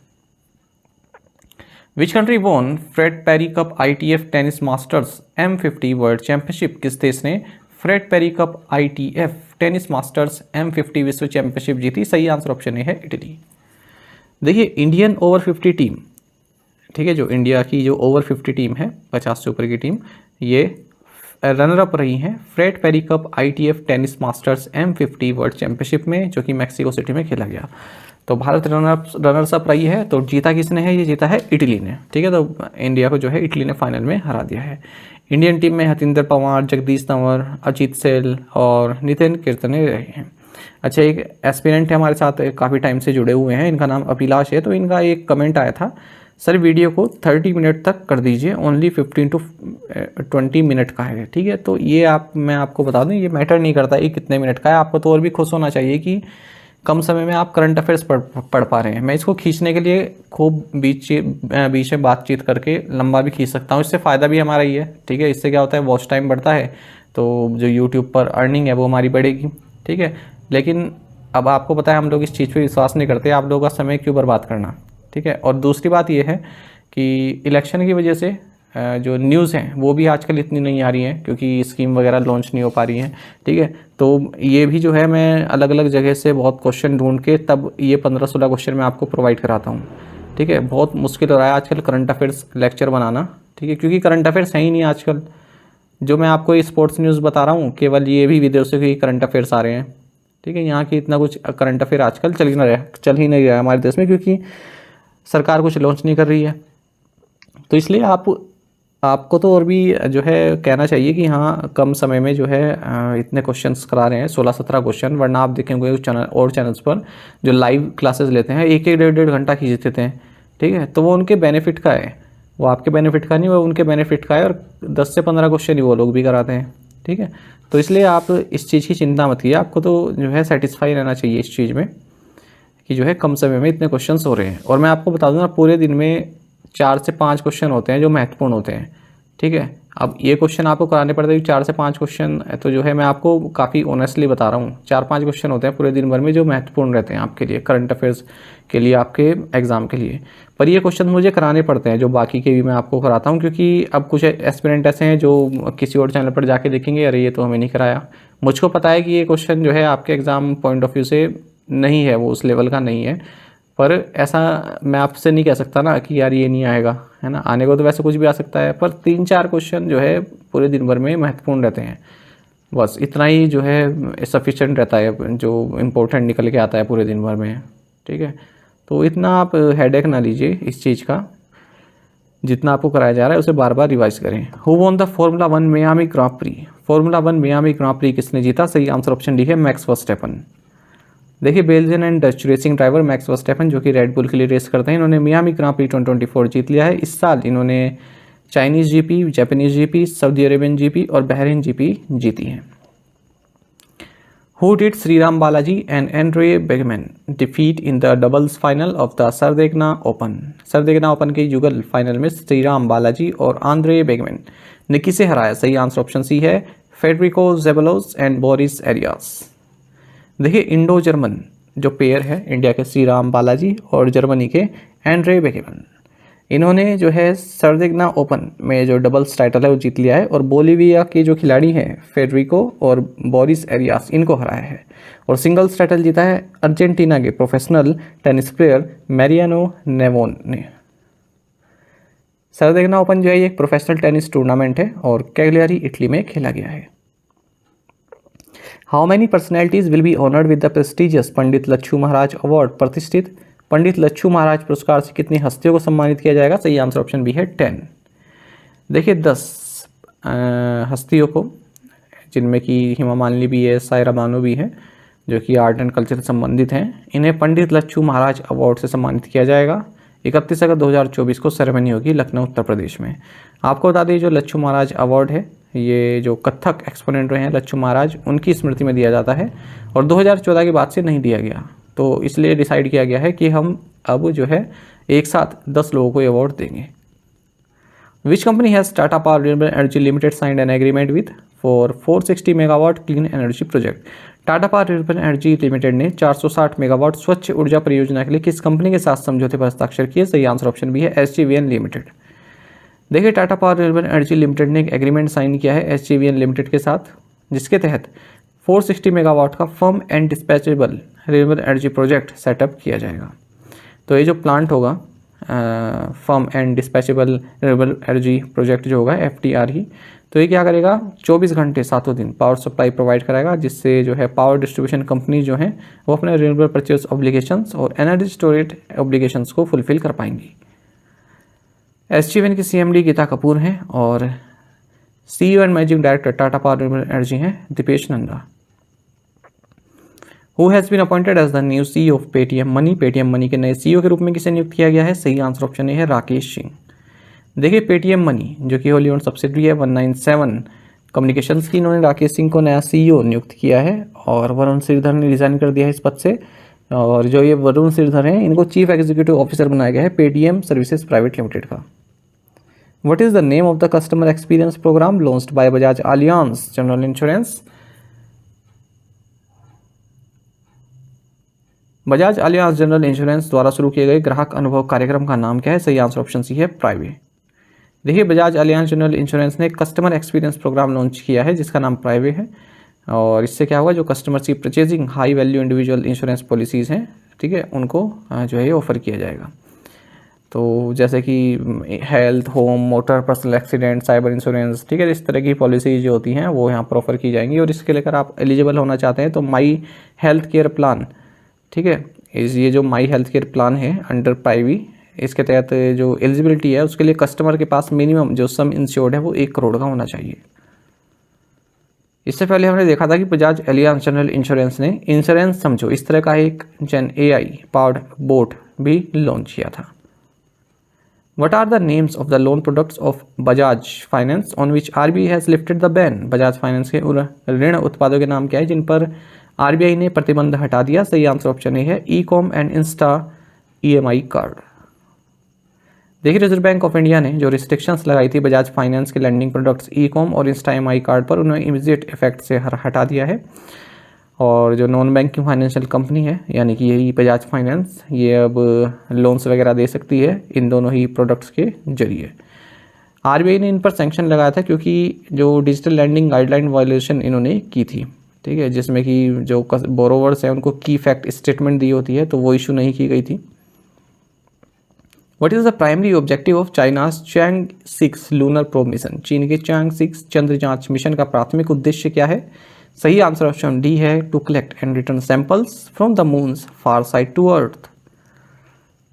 [SPEAKER 1] Which country won Fred Perry Cup ITF tennis masters M50 world championship? किस देश ने Fred Perry Cup ITF tennis masters M50 विश्व चैंपियनशिप जीती? सही आंसर ऑप्शन ए है, इटली। देखिए इंडियन ओवर 50 टीम, ठीक है, जो इंडिया की जो ओवर 50 टीम है, 50 से ऊपर की टीम, ये रनर अप रही हैं Fred Perry Cup ITF tennis masters M50 world championship में, जो कि मैक्सिको सिटी में खेला गया। तो भारत रनर्स अप रही है। तो जीता किसने है? ये जीता है इटली ने, ठीक है। तो इंडिया को जो है इटली ने फाइनल में हरा दिया है। इंडियन टीम में हतिंदर पवार, जगदीश तंवर, अजीत सेल और नितिन कीर्तने रहे हैं। अच्छा, एक एस्पिरेंट है हमारे साथ, काफ़ी टाइम से जुड़े हुए हैं, इनका नाम अभिलाष है। तो इनका एक कमेंट आया था, सर वीडियो को 30 मिनट तक कर दीजिए, ओनली 15 to 20 मिनट का है, ठीक है। तो ये मैं आपको बता दूं, ये मैटर नहीं करता ये कितने मिनट का है। आपको तो और भी खुश होना चाहिए कि कम समय में आप करंट अफेयर्स पढ़ पा रहे हैं। मैं इसको खींचने के लिए खूब बीच में बातचीत करके लंबा भी खींच सकता हूँ, इससे फ़ायदा भी हमारा ही है, ठीक है। इससे क्या होता है, वॉच टाइम बढ़ता है, तो जो यूट्यूब पर अर्निंग है वो हमारी बढ़ेगी, ठीक है। लेकिन अब आपको पता है हम लोग इस चीज़ पर विश्वास नहीं करते, आप लोगों का समय क्यों बर्बाद करना, ठीक है। और दूसरी बात ये है कि इलेक्शन की वजह से जो न्यूज़ हैं वो भी आजकल इतनी नहीं आ रही हैं, क्योंकि स्कीम वगैरह लॉन्च नहीं हो पा रही हैं, ठीक है। तो ये भी जो है मैं अलग अलग जगह से बहुत क्वेश्चन ढूंढ के तब ये 15-16 क्वेश्चन मैं आपको प्रोवाइड कराता हूँ, ठीक है। बहुत मुश्किल हो रहा है आजकल करंट अफेयर्स लेक्चर बनाना, ठीक है, क्योंकि करंट अफेयर्स है ही नहीं आजकल। जो मैं आपको ये स्पोर्ट्स न्यूज़ बता रहा हूँ, केवल ये भी विदेशों के करंट अफेयर्स आ रहे हैं, ठीक है। यहाँ की इतना कुछ करंट अफेयर आजकल चल ही नहीं रहा है हमारे देश में, क्योंकि सरकार कुछ लॉन्च नहीं कर रही है। तो इसलिए आपको तो और भी जो है कहना चाहिए कि हाँ, कम समय में जो है इतने क्वेश्चंस करा रहे हैं, 16-17 क्वेश्चन। वरना आप देखेंगे उस चैनल्स पर जो लाइव क्लासेस लेते हैं 1-1, 1.5 घंटा खींच देते हैं, ठीक है। तो वो उनके बेनिफिट का है, वो आपके बेनिफिट का नहीं, वो उनके बेनिफिट का है। और 10 से 15 क्वेश्चन ही वो लोग भी कराते हैं, ठीक है। तो इसलिए आप इस चीज़ की चिंता मत कीजिए, आपको तो जो है सेटिस्फाई रहना चाहिए इस चीज़ में कि जो है कम समय में इतने क्वेश्चंस हो रहे हैं। और मैं आपको बता दूं ना, पूरे दिन में 4 से 5 क्वेश्चन होते हैं जो महत्वपूर्ण होते हैं, ठीक है। अब ये क्वेश्चन आपको कराने पड़ते हैं 4 से 5 क्वेश्चन, तो जो है मैं आपको काफ़ी ऑनेस्टली बता रहा हूँ, 4-5 क्वेश्चन होते हैं पूरे दिन भर में जो महत्वपूर्ण रहते हैं आपके लिए, करंट अफेयर्स के लिए, आपके एग्ज़ाम के लिए। पर ये क्वेश्चन मुझे कराने पड़ते हैं, जो बाकी के भी मैं आपको कराता हूँ, क्योंकि अब कुछ एस्पिरेंट ऐसे हैं जो किसी और चैनल पर जाके देखेंगे, अरे ये तो हमें नहीं कराया। मुझको पता है कि ये क्वेश्चन जो है आपके एग्ज़ाम पॉइंट ऑफ व्यू से नहीं है, वो उस लेवल का नहीं है, पर ऐसा मैं आपसे नहीं कह सकता ना कि यार ये नहीं आएगा, है ना। आने को तो वैसे कुछ भी आ सकता है, पर 3-4 क्वेश्चन जो है पूरे दिन भर में महत्वपूर्ण रहते हैं, बस इतना ही जो है सफिशिएंट रहता है, जो इम्पोर्टेंट निकल के आता है पूरे दिन भर में, ठीक है। तो इतना आप हेडेक ना लीजिए इस चीज़ का, जितना आपको कराया जा रहा है उसे बार बार रिवाइज करें। Who won the Formula 1 Miami Grand Prix? Formula 1 Miami Grand Prix किसने जीता? सही आंसर ऑप्शन डी है, मैक्स वर्स्टेपन। देखिए Belgian and Dutch racing driver Max Verstappen, जो कि रेड बुल के लिए रेस करते हैं, इन्होंने मियामी ग्रां प्री 2024 जीत लिया है। इस साल इन्होंने Chinese GP, Japanese GP, Saudi Arabian GP और बहरीन जीपी जीती हैं। Who did Sriram Balaji and Andre Begman defeat in the doubles final of the Sardegna Open? Sardegna open के युगल फाइनल में श्रीराम बालाजी और आंद्रे बेगमैन ने किसे हराया? सही आंसर ऑप्शन सी है, Federico Zeballos and Boris Arias. देखिए इंडो जर्मन जो पेयर है इंडिया के श्री राम बालाजी और जर्मनी के एंड्रे बेकेमन, इन्होंने जो है सर्दिग्ना ओपन में जो डबल्स टाइटल है वो जीत लिया है और बोलिविया के जो खिलाड़ी हैं फेडरिको और बोरिस एरियास इनको हराया है। और सिंगल्स टाइटल जीता है अर्जेंटीना के प्रोफेशनल टेनिस प्लेयर मैरियानो नेवोन ने। सर्दिग्ना ओपन जो है ये एक प्रोफेशनल टेनिस टूर्नामेंट है और कैग्लियारी इटली में खेला गया है। How many personalities will be honoured with the prestigious Pandit Lachhu Maharaj award? प्रतिष्ठित पंडित लच्छू महाराज पुरस्कार से कितनी हस्तियों को सम्मानित किया जाएगा? सही आंसर ऑप्शन बी है 10। देखिए 10 हस्तियों को, जिनमें कि हेमा मालिनी भी है, सायरा बानो भी है, जो कि आर्ट एंड कल्चर से संबंधित हैं, इन्हें पंडित लच्छू महाराज अवार्ड से सम्मानित किया जाएगा। 31 अगस्त 2024 को सेरेमनी होगी लखनऊ उत्तर प्रदेश में। आपको बता दें जो लच्छू महाराज अवार्ड है ये जो कथक एक्सपोनेंट रहे हैं लच्छू महाराज उनकी स्मृति में दिया जाता है और 2014 के बाद से नहीं दिया गया, तो इसलिए डिसाइड किया गया है कि हम अब जो है एक साथ 10 लोगों को ये अवार्ड देंगे। Which company has Tata power renewable energy limited signed an agreement with for 460 megawatt clean energy project? Tata power renewable energy limited ने 460 मेगावाट स्वच्छ ऊर्जा परियोजना के लिए किस कंपनी के साथ समझौते पर हस्ताक्षर किए? सही आंसर ऑप्शन बी है SJVN लिमिटेड। देखिए Tata power renewable energy limited ने एक एग्रीमेंट साइन किया है SJVN लिमिटेड के साथ, जिसके तहत 460 मेगावाट का firm and dispatchable renewable energy project setup किया जाएगा। तो ये जो प्लांट होगा firm and dispatchable renewable energy project जो होगा FDRE, तो ये क्या करेगा 24 घंटे 7 दिन पावर सप्लाई प्रोवाइड कराएगा, जिससे जो है पावर डिस्ट्रीब्यूशन कंपनी जो हैं वो अपने रिन्यूएबल परचेज ऑब्लिगेशंस और एनर्जी स्टोरेज ऑब्लिगेशंस को फुलफिल कर पाएंगी। SJVN की CMD गीता कपूर हैं और CEO and managing director Tata power renewable energy हैं Deepesh Nanda. Who has been appointed as the new CEO of Paytm money? Paytm money के नए CEO के रूप में किसे नियुक्त किया गया है? सही आंसर ऑप्शन ए है राकेश सिंह। देखिए पेटीएम मनी जो कि होली ओन्ड सब्सिडरी है 197 कम्युनिकेशंस की, इन्होंने राकेश सिंह को नया CEO नियुक्त किया है और वरुण श्रीधर ने रिजाइन कर दिया है इस पद से। और जो ये वरुण श्रीधर हैं इनको चीफ एग्जीक्यूटिव ऑफिसर बनाया गया है पेटीएम सर्विसेज प्राइवेट लिमिटेड का। What is the name of the customer experience program launched by Bajaj Allianz General Insurance? Bajaj Allianz general insurance द्वारा शुरू किए गए ग्राहक अनुभव कार्यक्रम का नाम क्या है? सही आंसर ऑप्शन सी है प्राइवे। देखिए बजाज अलियांज जनरल इंश्योरेंस ने कस्टमर एक्सपीरियंस प्रोग्राम लॉन्च किया है जिसका नाम प्राइवे है और इससे क्या होगा जो कस्टमर्स की purchasing high value individual insurance policies हैं, ठीक है, उनको जो है ये ऑफर किया जाएगा। तो जैसे कि health, home, motor, personal accident, cyber insurance, ठीक है, इस तरह की पॉलिसीज जो होती हैं वो यहाँ पर ऑफर की जाएंगी। और इसके लेकर आप एलिजिबल होना चाहते हैं तो माई हेल्थ केयर प्लान, ठीक है, ये जो माई हेल्थ केयर प्लान है अंडर प्राइवी, इसके तहत जो एलिजिबिलिटी है उसके लिए कस्टमर के पास मिनिमम जो सम इंश्योर्ड है वो 1 करोड़ का होना चाहिए। इससे पहले हमने देखा था कि बजाज अलियांज जनरल इंश्योरेंस ने इंश्योरेंस समझो इस तरह का एक जेन AI पावर्ड बोट भी लॉन्च किया था। What are the names of the loan products of Bajaj Finance on which RBI has lifted the ban? Bajaj finance के ऋण उत्पादों के नाम क्या है जिन पर RBI ने प्रतिबंध हटा दिया? सही आंसर ऑप्शन ए है e-com and Insta EMI card. देखिए रिजर्व बैंक ऑफ इंडिया ने जो रिस्ट्रिक्शंस लगाई थी बजाज फाइनेंस के लैंडिंग प्रोडक्ट्स ई-कॉम और इंस्टा EMI कार्ड पर, उन्हें इमीडिएट इफेक्ट से हटा दिया है। और जो नॉन बैंकिंग फाइनेंशियल कंपनी है यानी कि यही बजाज फाइनेंस, ये अब लोन्स वगैरह दे सकती है इन दोनों ही प्रोडक्ट्स के जरिए। RBI ने इन पर सैंक्शन लगाया था क्योंकि जो डिजिटल लैंडिंग गाइडलाइन वायलेशन इन्होंने की थी, ठीक है, जिसमें कि जो बोरोवर्स हैं उनको की फैक्ट स्टेटमेंट दी होती है तो वो इशू नहीं की गई थी। What is the primary objective of China's Chang'e 6 lunar probe mission? चीन के चैंग 6 चंद्र जांच मिशन का प्राथमिक उद्देश्य क्या है? सही आंसर ऑप्शन डी है to collect and return samples from the moon's far side to earth.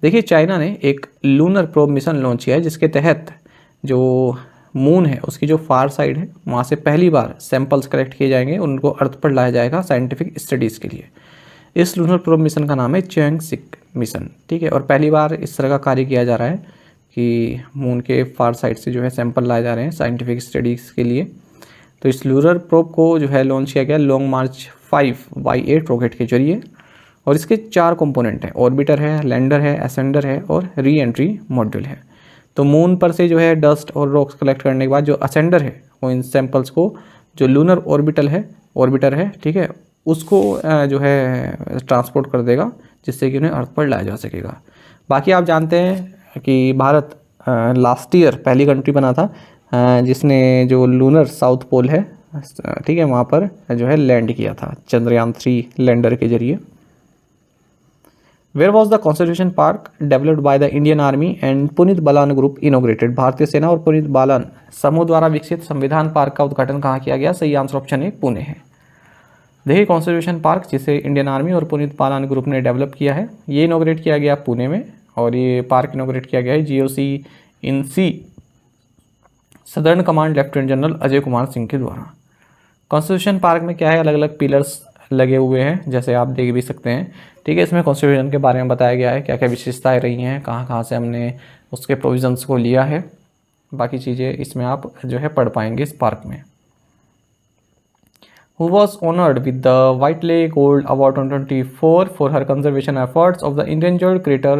[SPEAKER 1] देखिए चाइना ने एक लूनर प्रोब मिशन लॉन्च किया है जिसके तहत जो मून है उसकी जो फार साइड है वहाँ से पहली बार सैंपल्स कलेक्ट किए जाएंगे, उनको अर्थ पर लाया जाएगा साइंटिफिक स्टडीज़ के लिए। इस लूनर प्रोब मिशन का नाम है चैंग 6 मिशन, ठीक है, और पहली बार इस तरह का कार्य किया जा रहा है कि मून के फार साइड से जो है सैंपल लाए जा रहे हैं साइंटिफिक स्टडीज़ के लिए। तो इस लूनर प्रोब को जो है लॉन्च किया गया लॉन्ग मार्च 5Y8 रॉकेट के जरिए और इसके 4 कंपोनेंट हैं, ऑर्बिटर है, लैंडर है, असेंडर है और री एंट्री मॉड्यूल है। तो मून पर से जो है डस्ट और रॉक्स कलेक्ट करने के बाद जो असेंडर है वो इन सैंपल्स को जो लूनर ऑर्बिटर है, ठीक है, उसको जो है ट्रांसपोर्ट कर देगा, जिससे कि उन्हें अर्थ पर लाया जा सकेगा। बाकी आप जानते हैं कि भारत लास्ट ईयर पहली कंट्री बना था जिसने जो लूनर साउथ पोल है, ठीक है, वहाँ पर जो है लैंड किया था चंद्रयान 3 लैंडर के जरिए। Where was the constitution park developed by the Indian Army and Puneet Balan group inaugurated? भारतीय सेना और पुनीत बालन समूह द्वारा विकसित संविधान पार्क का उद्घाटन कहाँ किया गया? सही आंसर ऑप्शन ए पुणे है। देखिए कॉन्स्टिट्यूशन पार्क जिसे इंडियन आर्मी और पुनीत बालन ग्रुप ने डेवलप किया है, ये इनोग्रेट किया गया पुणे में, और ये पार्क इनोग्रेट किया गया है GOC in C southern command lieutenant general Ajay Kumar Singh के द्वारा। कॉन्स्टिट्यूशन पार्क में क्या है, अलग अलग पिलर्स लगे हुए हैं, जैसे आप देख भी सकते हैं, ठीक है। इसमें कॉन्स्टिट्यूशन के बारे में बताया गया है, क्या क्या विशेषताएं रही हैं, कहाँ कहाँ से हमने उसके प्रोविजंस को लिया है, बाकी चीज़ें इसमें आप जो है पढ़ पाएंगे इस पार्क में। Who was honored with the Whiteley Gold Award 2024 for her conservation efforts of the endangered crater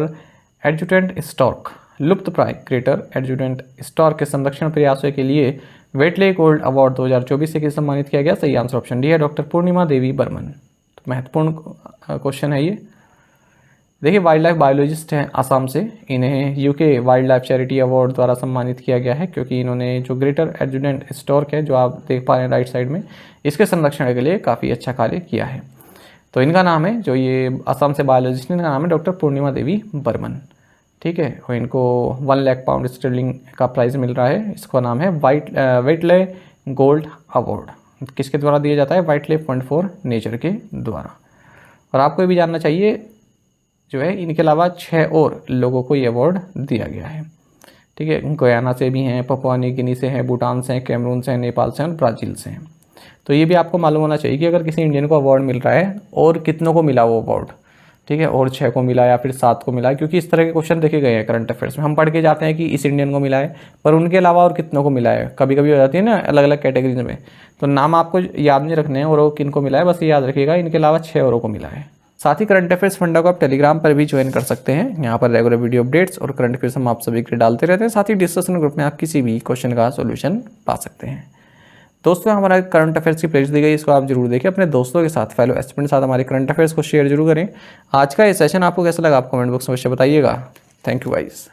[SPEAKER 1] adjutant stork? लुप्तप्राय क्रेटर एडजुटेंट स्टॉर्क के संरक्षण प्रयासों के लिए वेटले गोल्ड अवार्ड 2024 से किसे सम्मानित किया गया? सही आंसर ऑप्शन डी है, डॉक्टर पूर्णिमा देवी बर्मन। तो महत्वपूर्ण क्वेश्चन है ये। देखिए वाइल्ड लाइफ बायोलॉजिस्ट हैं आसाम से, इन्हें UK wild life charity award द्वारा सम्मानित किया गया है, क्योंकि इन्होंने जो ग्रेटर एडजुटेंट स्टॉर्क है जो आप देख पा रहे हैं राइट साइड में, इसके संरक्षण के लिए काफ़ी अच्छा कार्य किया है। तो इनका नाम है, जो ये आसाम से बायोलॉजिस्ट हैं, इनका नाम है डॉक्टर पूर्णिमा देवी बर्मन, ठीक है। और इनको 1 लाख पाउंड स्टर्लिंग का प्राइज मिल रहा है। इसका नाम है वेटले गोल्ड अवार्ड। किसके द्वारा दिया जाता है? वाइटले फंड फॉर नेचर के द्वारा। और आपको ये भी जानना चाहिए जो है, इनके अलावा 6 और लोगों को ये अवार्ड दिया गया है, ठीक है। गयाना से भी हैं, पपुआ न्यू गिनी से हैं, भूटान से हैं, कैमरून से हैं, नेपाल से हैं और ब्राज़ील से हैं। तो ये भी आपको मालूम होना चाहिए कि अगर किसी इंडियन को अवार्ड मिल रहा है और कितनों को मिला वो अवार्ड, ठीक है, और 6 को मिला या फिर 7 को मिला है, क्योंकि इस तरह के क्वेश्चन देखे गए हैं करंट अफेयर्स में। हम पढ़ के जाते हैं कि इस इंडियन को मिला है, पर उनके अलावा और कितनों को मिला है, कभी कभी हो जाती है ना अलग अलग कैटेगरीज में। तो नाम आपको याद नहीं रखने हैं और किन को मिला है, बस ये याद रखिएगा इनके अलावा 6 औरों को मिला है। साथ ही करंट अफेयर्स फंडा को आप टेलीग्राम पर भी ज्वाइन कर सकते हैं। यहाँ पर रेगुलर वीडियो अपडेट्स और करंट अफेयर्स हम आप सभी के लिए डालते रहते हैं। साथ ही डिस्कशन ग्रुप में आप किसी भी क्वेश्चन का सोल्यूशन पा सकते हैं। दोस्तों हमारा करंट अफेयर्स की प्लेलिस्ट दी गई, इसको आप जरूर देखें, अपने दोस्तों के साथ, फेलो एस्पिरेंट के साथ हमारे करंट अफेयर्स को शेयर जरूर करें। आज का ये सेशन आपको कैसा लगा आप कमेंट बॉक्स में अवश्य बताइएगा। Thank you guys.